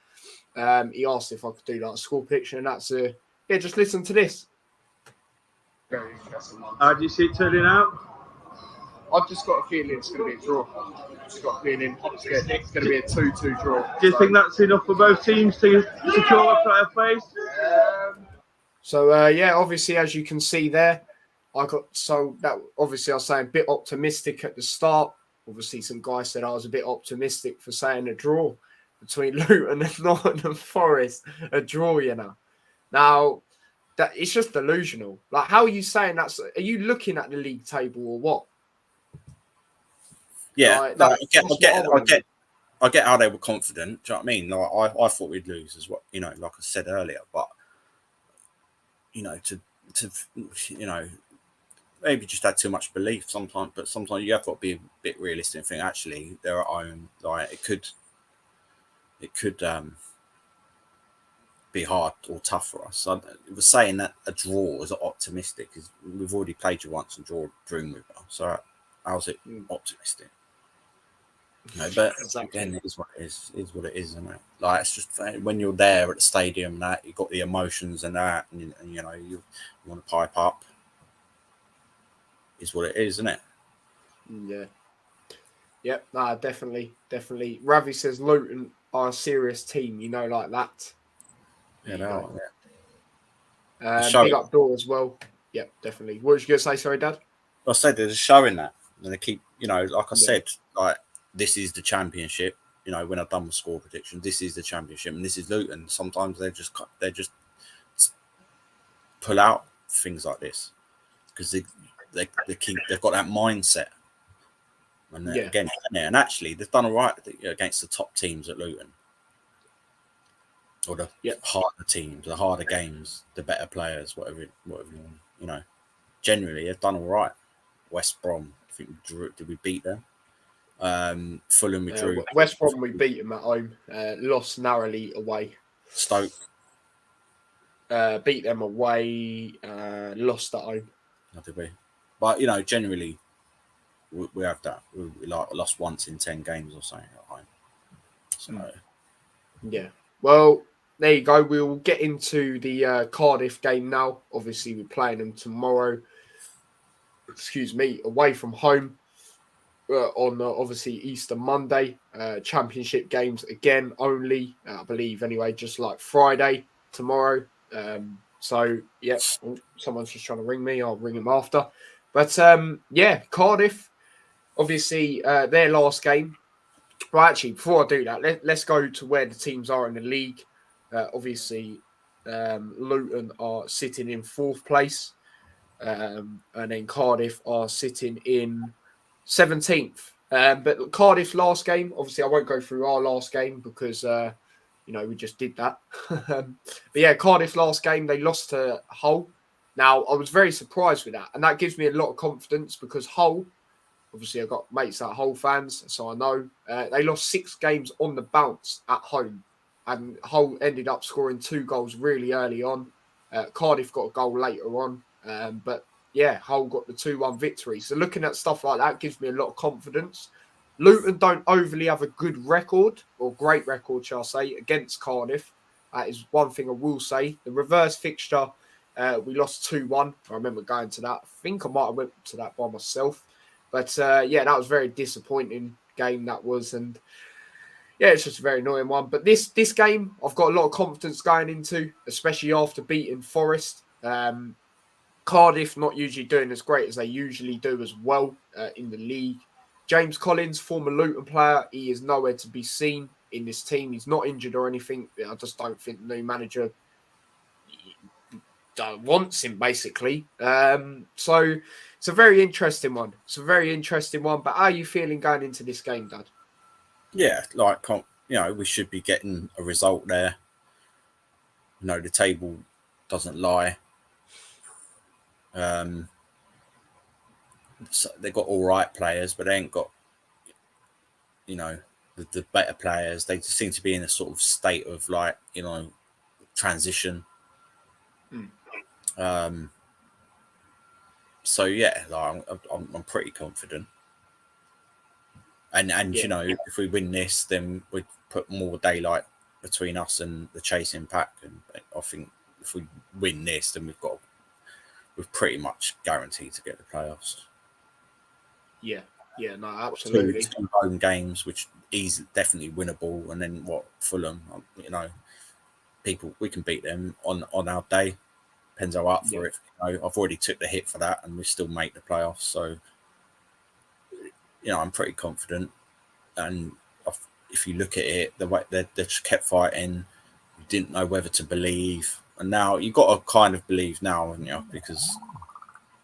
He asked if I could do like a score picture, and that's yeah. Just listen to this. Very interesting one. How do you see it turning out? I've just got a feeling it's going to be a draw. I've just got a feeling it's going to be a 2-2 draw. Do you think that's enough for both teams to secure a place? So yeah, obviously as you can see there, I was saying a bit optimistic at the start. Obviously, some guy said I was a bit optimistic for saying a draw between Luton and Nottingham Forest, a draw, you know. Now, that it's just delusional. Like, how are you saying that? Are you looking at the league table or what? Yeah, like, I get how they were confident. Do you know what I mean? Like, I thought we'd lose as well, you know, like I said earlier. But you know, to you know, maybe just had too much belief sometimes. But sometimes you have got to be a bit realistic and think actually they're at home. Like it could be hard or tough for us. So I was saying that a draw is optimistic. Is we've already played you once and drew with us. So how's it optimistic? You know, but exactly. Again, it is what it is what it is, isn't it? Like it's just when you're there at the stadium, that you've got the emotions and that, and you know you want to pipe up. Is what it is, isn't it? Yeah. Yep. Nah, definitely. Ravi says Luton are a serious team, you know, like that. Yeah, big up Door as well. Yep, definitely. What was you going to say? Sorry, Dad? I said there's a showing that, and they keep, you know, like I said, like this is the championship. You know, when I've done my score prediction, this is the championship, and this is Luton. Sometimes they just pull out. things like this because they've got that mindset. And again, and actually, they've done all right against the top teams at Luton, or the harder teams, the harder games, the better players, whatever you want. Generally, they've done all right. West Brom, I think we drew. Did we beat them? Fulham, we drew. West Brom, we beat them at home. Lost narrowly away. Stoke, beat them away. Lost at home. How did we? But generally. We have that. We lost once in 10 games or something at home. So, yeah. Well, there you go. We'll get into the Cardiff game now. Obviously, we're playing them tomorrow. Away from home on obviously Easter Monday. Championship games again only, I believe. Anyway, just like Friday tomorrow. So yeah, someone's just trying to ring me. I'll ring him after. But Cardiff. Obviously, their last game. Well, actually, before I do that, let's go to where the teams are in the league. Obviously, Luton are sitting in 4th place. And then Cardiff are sitting in 17th. But Cardiff's last game, obviously, I won't go through our last game because, we just did that. But yeah, Cardiff's last game, they lost to Hull. Now, I was very surprised with that. And that gives me a lot of confidence because Hull, obviously, I've got mates that are Hull fans, so I know. They lost 6 games on the bounce at home. And Hull ended up scoring 2 goals really early on. Cardiff got a goal later on. But, yeah, Hull got the 2-1 victory. So looking at stuff like that gives me a lot of confidence. Luton don't overly have a good record, or great record, shall I say, against Cardiff. That is one thing I will say. The reverse fixture, we lost 2-1. I remember going to that. I think I might have went to that by myself. But, that was a very disappointing game that was. And, it's just a very annoying one. But this game, I've got a lot of confidence going into, especially after beating Forest. Cardiff not usually doing as great as they usually do as well in the league. James Collins, former Luton player, he is nowhere to be seen in this team. He's not injured or anything. I just don't think the new manager wants him, basically. So it's a very interesting one. But how are you feeling going into this game, Dad? Yeah, we should be getting a result there. The table doesn't lie. So they've got all right players, but they ain't got, the better players. They just seem to be in a sort of state of transition. So yeah, I'm pretty confident. And if we win this, then we'd put more daylight between us and the chasing pack. And I think if we win this, then we're pretty much guaranteed to get the playoffs. Yeah, no, absolutely. Two home games, which is definitely winnable, and then Fulham, we can beat them on our day. Depends how up for it. I've already took the hit for that, and we still make the playoffs. So, I'm pretty confident. And if you look at it, the way they just kept fighting, you didn't know whether to believe, and now you got to kind of believe now, because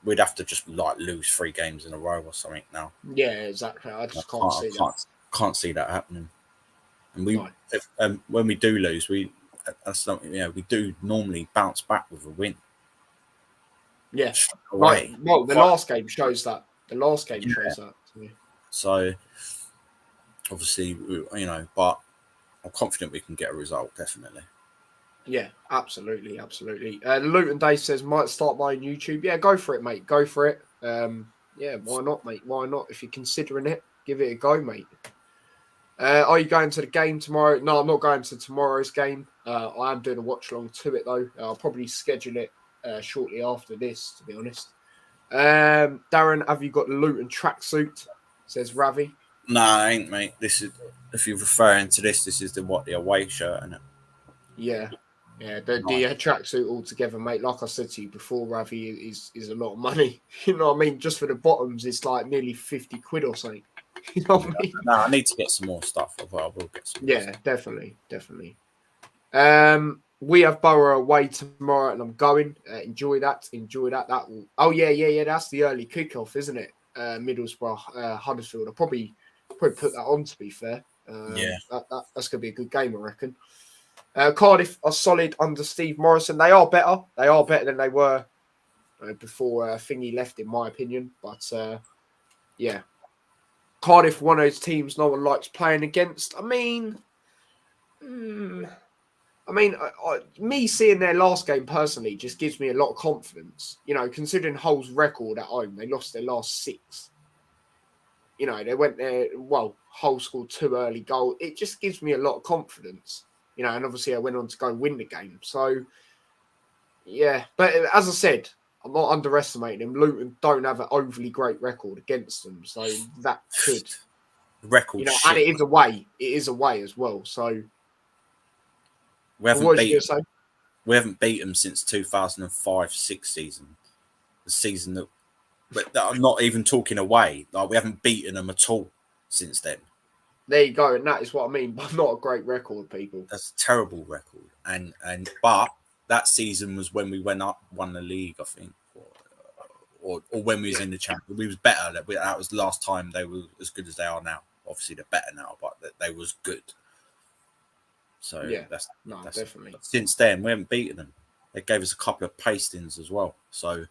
we'd have to just lose 3 games in a row or something now. Yeah, exactly. I just can't see that. Can't see that happening. And when we do lose, we do normally bounce back with a win. Yeah, right. Well, the last game shows that. Shows that to me. So obviously, but I'm confident we can get a result, definitely. Yeah, absolutely. Luton Day says, might start my YouTube. Yeah, go for it, mate. Go for it. Yeah, why not, mate? Why not? If you're considering it, give it a go, mate. Are you going to the game tomorrow? No, I'm not going to tomorrow's game. I am doing a watch along to it, though. I'll probably schedule it shortly after this, to be honest. Darren, have you got the Luton tracksuit? Says Ravi. No, I ain't, mate. This is, if you're referring to this is the away shirt, isn't it? Yeah. Yeah, the tracksuit altogether, mate. Like I said to you before, Ravi, is a lot of money. You know what I mean? Just for the bottoms, it's like nearly 50 quid or something. You know what I mean? No, I need to get some more stuff. I will get some. Yeah, definitely. we have Borough away tomorrow, and I'm going. Enjoy that. That will. Oh yeah. That's the early kickoff, isn't it? Middlesbrough, Huddersfield. I'll probably put that on. To be fair, that's going to be a good game, I reckon. Cardiff are solid under Steve Morrison. They are better. They are better than they were before Thingy left, in my opinion. But yeah, Cardiff, one of those teams no one likes playing against. I mean, me seeing their last game personally just gives me a lot of confidence. You know, considering Hull's record at home, they lost their last 6. You know, they went there. Well, Hull scored 2 early goals. It just gives me a lot of confidence. You know, and obviously I went on to go win the game. So, yeah. But as I said, I'm not underestimating them. Luton don't have an overly great record against them. So that could... Record, you know, shit. and it is away. It is away as well. So... We haven't beat them since 2005-6 season. The season that I'm not even talking away. Like, we haven't beaten them at all since then. There you go, and that is what I mean. But not a great record, people. That's a terrible record. But that season was when we won the league, I think, or when we was in the Champions. We was better. That was the last time they were as good as they are now. Obviously, they're better now, but they was good. So yeah, that's definitely. Since then, we haven't beaten them. They gave us a couple of pastings as well. So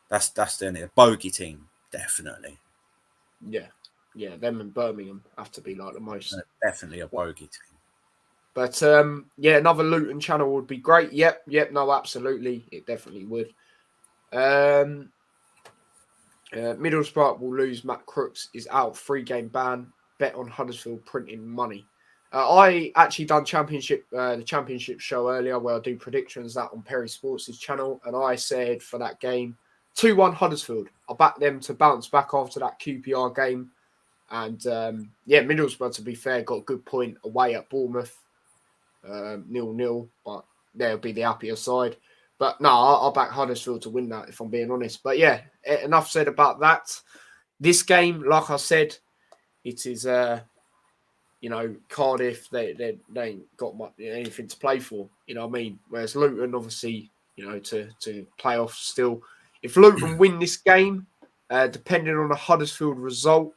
that's the bogey team, definitely. Yeah, them and Birmingham have to be like the most. Definitely a bogey team. But another Luton channel would be great. Yep, no, absolutely, it definitely would. Middlesbrough will lose. Matt Crooks is out. 3-game ban. Bet on Huddersfield printing money. I actually done the championship show earlier where I do predictions that on Perry Sports' channel, and I said for that game 2-1 Huddersfield. I backed them to bounce back after that QPR game, and Middlesbrough, to be fair, got a good point away at Bournemouth, 0-0, but they'll be the happier side. But no, I'll back Huddersfield to win that if I'm being honest. But yeah, enough said about that. This game, like I said, it is. You know, Cardiff, they ain't got anything to play for. You know what I mean? Whereas Luton, obviously, you know, to play off still. If Luton win this game, depending on the Huddersfield result,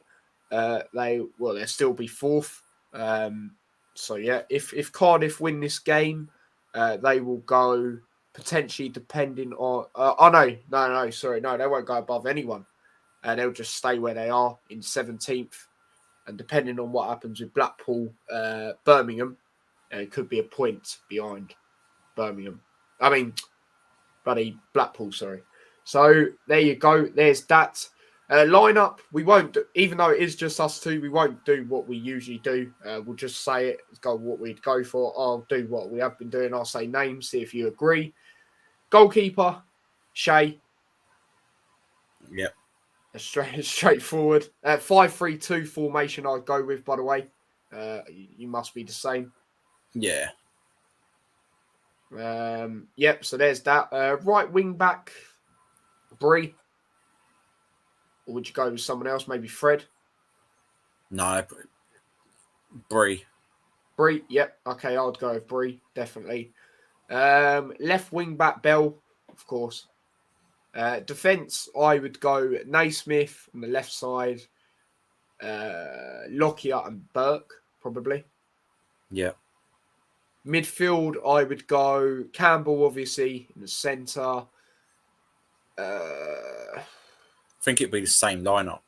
they'll still be 4th. So yeah, if Cardiff win this game, they will go potentially depending on. No, they won't go above anyone. They'll just stay where they are in 17th. And depending on what happens with Blackpool, Birmingham, it could be a point behind Birmingham. I mean, bloody Blackpool, sorry. So there you go. There's that. Lineup, we won't, even though it is just us two, we won't do what we usually do. We'll just say it, go what we'd go for. I'll do what we have been doing. I'll say names, see if you agree. Goalkeeper, Shea. Yep. Straightforward. 5-3-2 formation I'd go with, by the way. You must be the same. Yeah. Yep, so there's that. Right wing back, Bree. Or would you go with someone else? Maybe Fred? No, Bree. Bree, yep. Okay, I'd go with Bree, definitely. Left wing back, Bell, of course. Defence, I would go Naismith on the left side, Lockyer and Burke, probably. Yeah. Midfield, I would go Campbell, obviously, in the centre. I think it'd be the same lineup.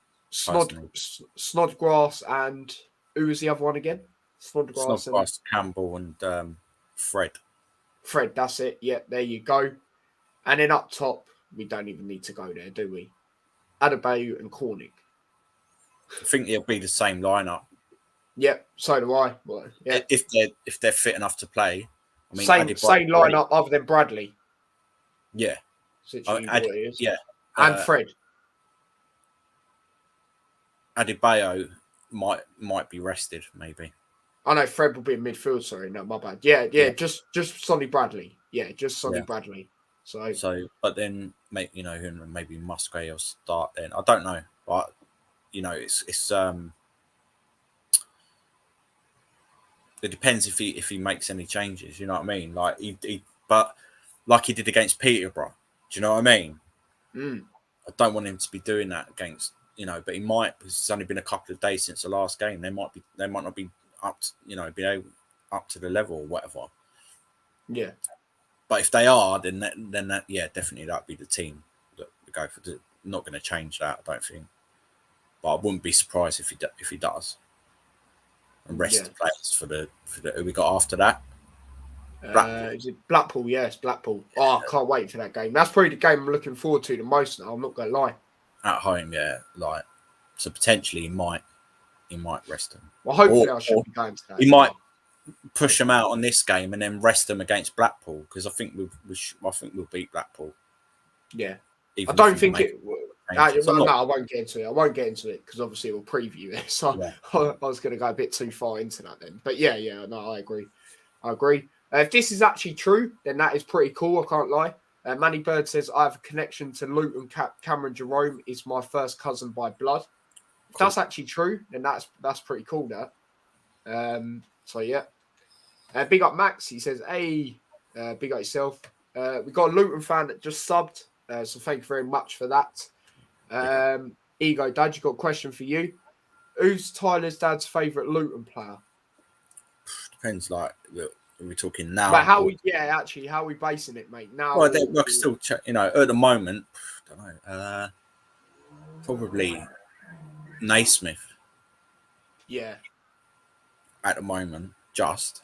Snodgrass and who was the other one again? Snodgrass, Campbell, and Fred. Fred, that's it. Yeah, there you go. And then up top, we don't even need to go there, do we? Adebayo and Cornick. I think it'll be the same lineup. Yep, so do I. Well, yeah. If they're fit enough to play. I mean, same lineup other than Bradley. Yeah. Yeah. And Fred. Adebayo might be rested, maybe. I know Fred will be in midfield. Sorry, no, my bad. Yeah. Just Sonny Bradley. Yeah, just Sonny Bradley. So, but then maybe Musgrave will start. Then I don't know, but it's It depends if he makes any changes. You know what I mean? Like but like he did against Peterborough. Do you know what I mean? Mm. I don't want him to be doing that against, but he might, because it's only been a couple of days since the last game. They might not be up to, up to the level or whatever. Yeah. But if they are, then that yeah, definitely that'd be the team that would go for. Not going to change that, I don't think. But I wouldn't be surprised if he does. And rest the players for the who we got after that. Is it Blackpool? Yes, Blackpool. Oh, I can't wait for that game. That's probably the game I'm looking forward to the most now. I'm not going to lie. At home, yeah, so potentially he might rest them. Well, hopefully I should be going to that. He might push them out on this game and then rest them against Blackpool, because I think we'll beat Blackpool. Yeah, I don't think it. No, I won't get into it. I won't get into it because obviously we'll preview it. So yeah. I was going to go a bit too far into that then. But yeah, no, I agree. If this is actually true, then that is pretty cool. I can't lie. Manny Bird says, I have a connection to Luton. Cameron Jerome is my first cousin by blood. If that's actually true, then that's pretty cool, that. So, yeah. Big up Max. He says, hey, big up yourself. We got a Luton fan that just subbed. So thank you very much for that. Ego Dad, you got a question for you. Who's Tyler's dad's favourite Luton player? Depends, like, are we talking now? But how are we basing it, mate? Now, well, I can still check. At the moment, I don't know. Probably Naismith. Yeah. At the moment, just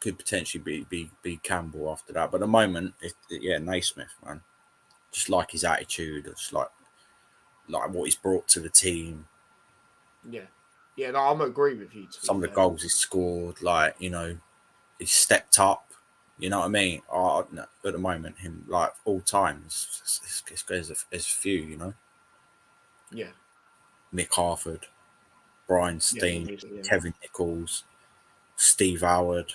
could potentially be Campbell after that, but at the moment, Naismith, man. Just like his attitude, just like what he's brought to the team. Yeah. No, I'm agree with you. Some of the goals he's scored, he's stepped up. You know what I mean? No, at the moment, him all time, there's few. Yeah. Mick Harford, Brian Steen, Kevin Nichols, Steve Howard.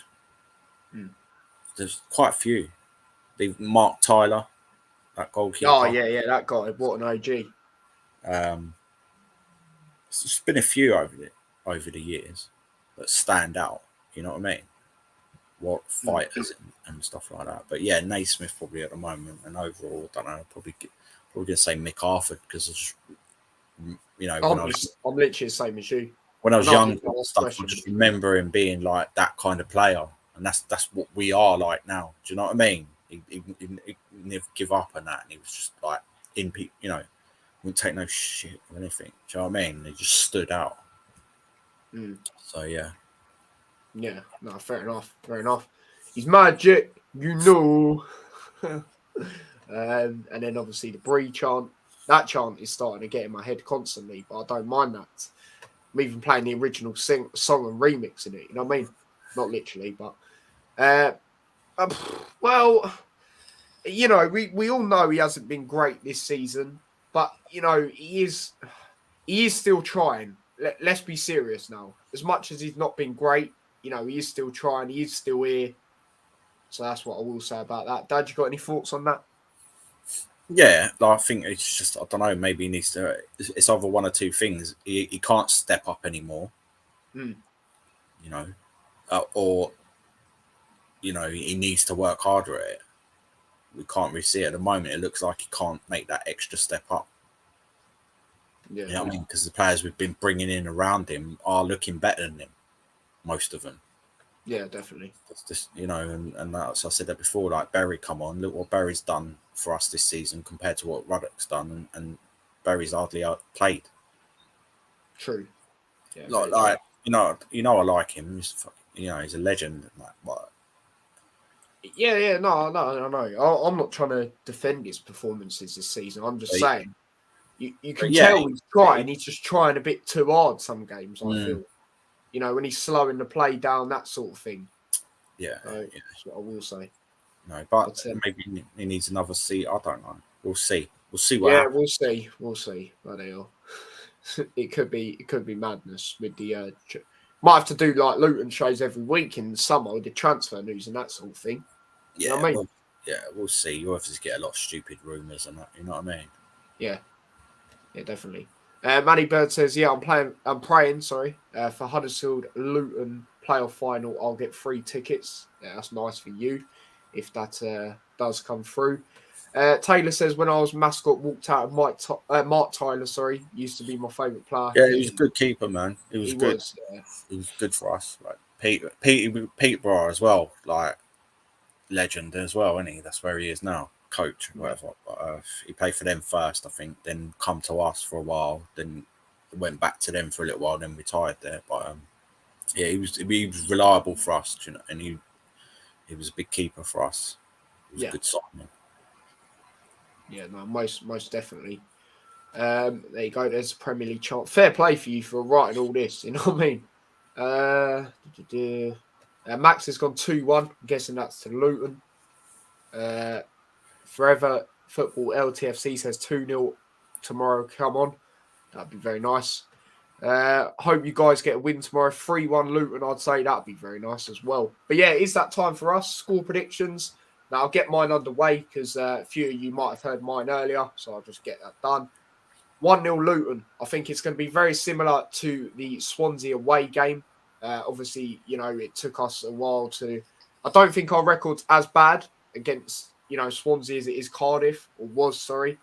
There's quite a few. Mark Tyler, that goalkeeper. Oh yeah, that guy. What an OG. It's just been a few over the years that stand out. You know what I mean? What fighters and stuff like that. But yeah, Naismith probably at the moment, and overall, I don't know. Probably gonna say Mick Harford because I'm literally the same as you. When I was young and stuff, I just remember him being like that kind of player, and that's what we are like now. Do you know what I mean? He never give up on that, and he was just like wouldn't take no shit or anything. Do you know what I mean? He just stood out. So yeah. Yeah, no, fair enough. He's magic, and then obviously the Bree chant. That chant is starting to get in my head constantly, but I don't mind that. I'm even playing the original song and remixing it. You know what I mean? Not literally, but well, we all know he hasn't been great this season, but he is still trying. Let's be serious now. As much as he's not been great, he is still trying. He is still here. So that's what I will say about that. Dad, you got any thoughts on that? Yeah, I think it's just, I don't know, maybe he needs to, it's either one or two things. He can't step up anymore, or, he needs to work harder at it. We can't really see it at the moment. It looks like he can't make that extra step up. Yeah. You know what I mean? Because the players we've been bringing in around him are looking better than him, most of them. Yeah, definitely. That's just, and that's, I said that before, like Berry, come on, look what Berry's done for us this season compared to what Ruddock's done, and Berry's hardly played. True. Yeah, I like him. He's a legend. No, I'm not trying to defend his performances this season. I'm just saying, you can tell he's trying. He's just trying a bit too hard some games, I feel. When he's slowing the play down, that sort of thing. Yeah. That's what I will say. No, but maybe he needs another seat. I don't know. We'll see. We'll see what happens. We'll see. But they are. It could be madness with the. Might have to do like Luton shows every week in the summer with the transfer news and that sort of thing. Yeah, you know what I mean? We'll see. You obviously get a lot of stupid rumours and that. You know what I mean? Yeah, definitely. Manny Bird says, "Yeah, I'm praying. For Huddersfield Luton playoff final, I'll get 3 tickets. Yeah, that's nice for you if that does come through. Taylor says, when I was mascot, walked out of Mark Tyler, used to be my favourite player. Yeah, he was a good keeper, man. He good. Was, He was good for us. Like Peterborough as well, like legend as well, isn't he? That's where he is now, coach or whatever. But he played for them first, I think, then come to us for a while, then went back to them for a little while, then retired there. But yeah, he was reliable for us, you know, and he was a big keeper for us. He was a good signing. Yeah, no, most definitely. There you go. There's a Premier League chart. Fair play for you for writing all this. You know what I mean? Max has gone 2-1. I'm guessing that's to Luton. Forever Football LTFC says 2-0 tomorrow. Come on. That'd be very nice. Hope you guys get a win tomorrow. 3-1 Luton, I'd say that'd be very nice as well. But yeah, it's that time for us. Score predictions. Now, I'll get mine underway because a few of you might have heard mine earlier, so I'll just get that done. 1-0 Luton. I think it's going to be very similar to the Swansea away game. Obviously, you know, it took us a while to... I don't think our record's as bad against, you know, Swansea as it is Cardiff, or was, sorry.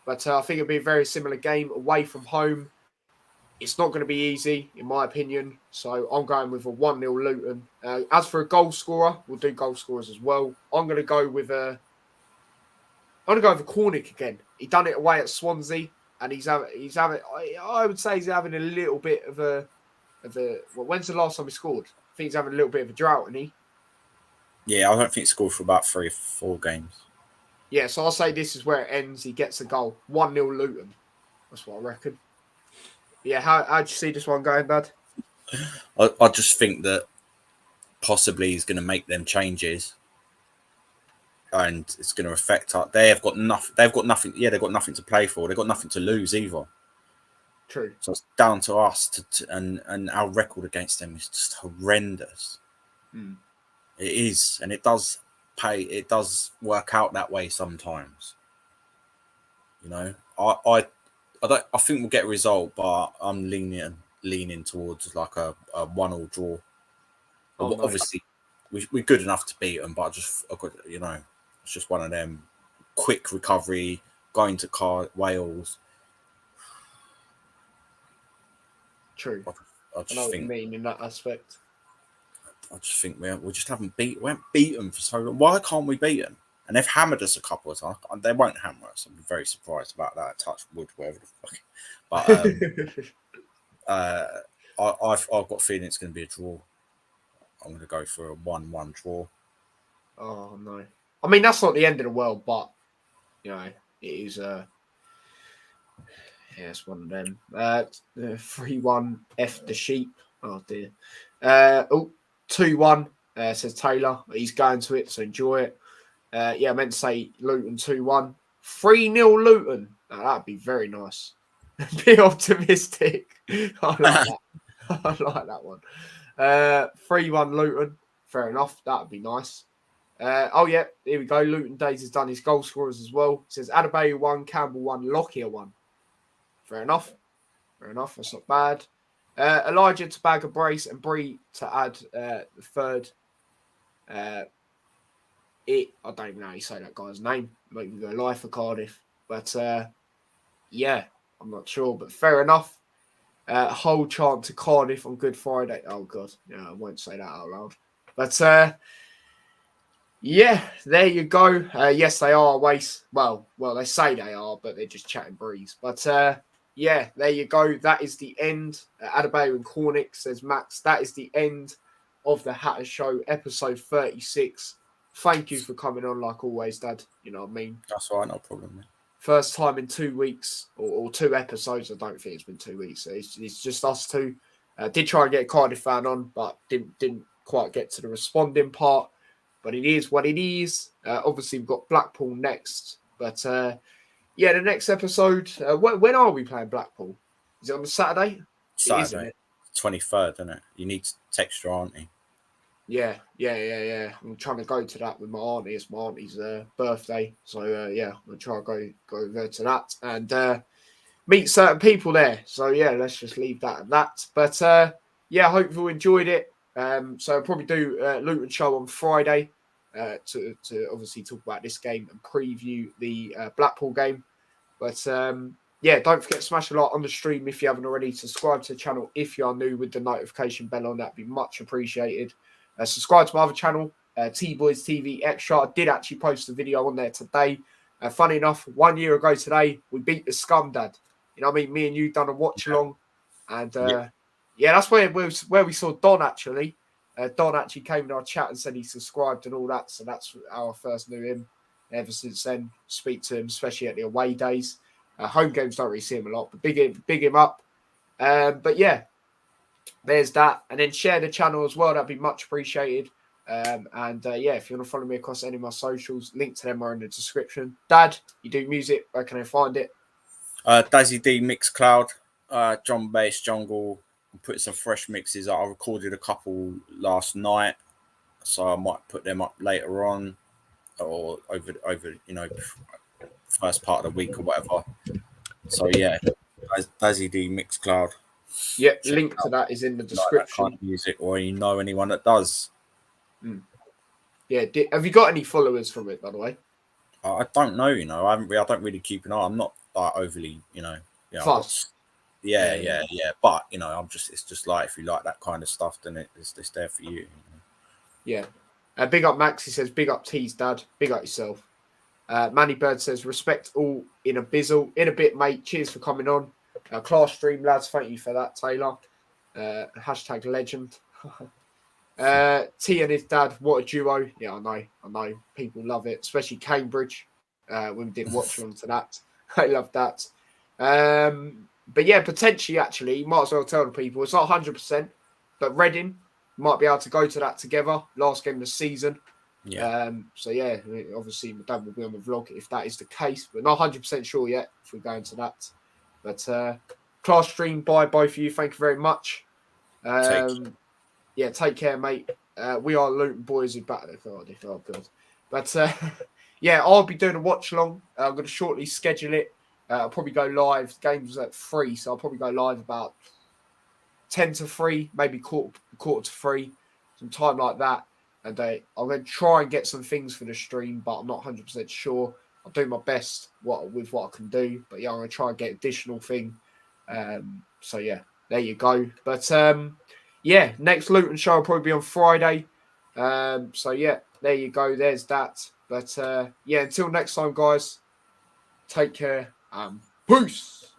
But I think it'll be a very similar game away from home. It's not going to be easy, in my opinion. So I'm going with a 1-0 Luton. As for a goal scorer, we'll do goal scorers as well. I'm going to go with Cornick again. He done it away at Swansea, and he's having. I would say he's having a little bit of a. Well, when's the last time he scored? I think he's having a little bit of a drought, isn't he? Yeah, I don't think he scored for about 3 or 4 games. Yeah, so I'll say this is where it ends. He gets a goal. 1-0 Luton. That's what I reckon. Yeah, how'd you see this one going, Dad? I just think that possibly he's going to make them changes, and it's going to affect us. They've got nothing. Yeah, they've got nothing to play for. They've got nothing to lose either. True. So it's down to us and our record against them is just horrendous. Mm. It is, and it does pay. It does work out that way sometimes. You know, I think we'll get a result, but I'm leaning towards like a 1-1 draw. Oh, obviously, we're good enough to beat them, but you know, it's just one of them. Quick recovery, going to Wales. True. I know what you mean in that aspect. I just think we just haven't beat them for so long. Why can't we beat them? And they've hammered us a couple of times. They won't hammer us. I'm very surprised about that. Touch wood, whatever the fuck. But I've got a feeling it's going to be a draw. I'm going to go for a 1-1 draw. Oh no! I mean, that's not the end of the world, but you know, it is. Yeah, it's one of them. 3-1 F the sheep. Oh dear. 2-1 says Taylor. He's going to it, so enjoy it. Yeah, I meant to say Luton 2-1. 3-0 Luton. Now, that'd be very nice. Be optimistic. I like that. I like that one. 3-1 Luton. Fair enough. That'd be nice. Oh, yeah. Here we go. Luton Days has done his goal scorers as well. It says Adebayo 1, Campbell 1, Lockyer 1. Fair enough. That's not bad. Elijah to bag a brace and Bree to add the third. I don't even know how you say that guy's name. Might even go live for Cardiff. But yeah, I'm not sure. But fair enough. Whole chant to Cardiff on Good Friday. Oh, God. Yeah, I won't say that out loud. But yeah, there you go. Yes, they are away. Well, they say they are, but they're just chatting breeze. But yeah, there you go. That is the end. Adebayo and Cornick says Max. That is the end of the Hatter Show, episode 36. Thank you for coming on, like always, Dad. You know what I mean? That's all right, no problem, man. First time in 2 weeks, or 2 episodes. I don't think it's been 2 weeks. It's just us two. Did try and get a Cardiff fan on, but didn't quite get to the responding part. But it is what it is. Obviously, we've got Blackpool next. But yeah, the next episode. When are we playing Blackpool? Is it on the Saturday? Saturday, 23rd, isn't it? You need to text your auntie. Yeah. I'm trying to go to that with my auntie. It's my auntie's birthday. So, yeah, I'm going to try and go there to that and meet certain people there. So, yeah, let's just leave that at that. But, yeah, I hope you enjoyed it. So I'll probably do Luton show on Friday to obviously talk about this game and preview the Blackpool game. But yeah, don't forget to smash a like on the stream if you haven't already. Subscribe to the channel if you are new with the notification bell on. That'd be much appreciated. Subscribe to my other channel, T-Boys TV Extra. I did actually post a video on there today. Funny enough, 1 year ago today, we beat the Scum, Dad. You know what I mean? Me and you done a watch along. And yeah, that's where we saw Don actually. Don actually came in our chat and said he subscribed and all that. So that's how I first knew him. Ever since then, speak to him, especially at the away days. Home games don't really see him a lot, but big him up. But yeah, there's that. And then share the channel as well. That'd be much appreciated. Yeah, if you want to follow me across any of my socials, link to them are in the description. Dad, you do music. Where can I find it? Dazzy D Mixcloud, John Bass Jungle. I'm putting some fresh mixes. I recorded a couple last night, so I might put them up later on or over first part of the week or whatever. So yeah, Dazzy D Mixcloud. Yep, link to that is in the description. Like that kind of music, or you know anyone that does. Yeah, have you got any followers from it, by the way? I don't know. I don't really keep an eye. I'm not overly, fast. Yeah. But it's just like if you like that kind of stuff, then it's there for you. Yeah. Big up Max. He says, big up T's, Dad. Big up yourself. Manny Bird says, respect all in a bizzle. In a bit, mate. Cheers for coming on. Class stream, lads. Thank you for that, Taylor. Hashtag legend. T and his dad, what a duo. Yeah, I know. People love it, especially Cambridge. When we did watch on to that. I love that. But yeah, potentially, actually, you might as well tell the people it's not 100%, but Reading might be able to go to that together. Last game of the season. Yeah. So yeah, obviously, my dad will be on the vlog if that is the case, but not 100% sure yet if we go into that. But class stream, bye both of you. Thank you very much. Yeah, take care, mate. We are Luton boys who battered Cardiff. Oh, God. But yeah, I'll be doing a watch along. I'm going to shortly schedule it. I'll probably go live. The game's at 3, so I'll probably go live about 10 to 3, maybe quarter to 3, some time like that. And I'm going to try and get some things for the stream, but I'm not 100% sure. I'll do my best with what I can do. But yeah, I'm going to try and get additional thing. So yeah, there you go. But yeah, next Luton show will probably be on Friday. So yeah, there you go. There's that. But yeah, until next time, guys, take care and peace.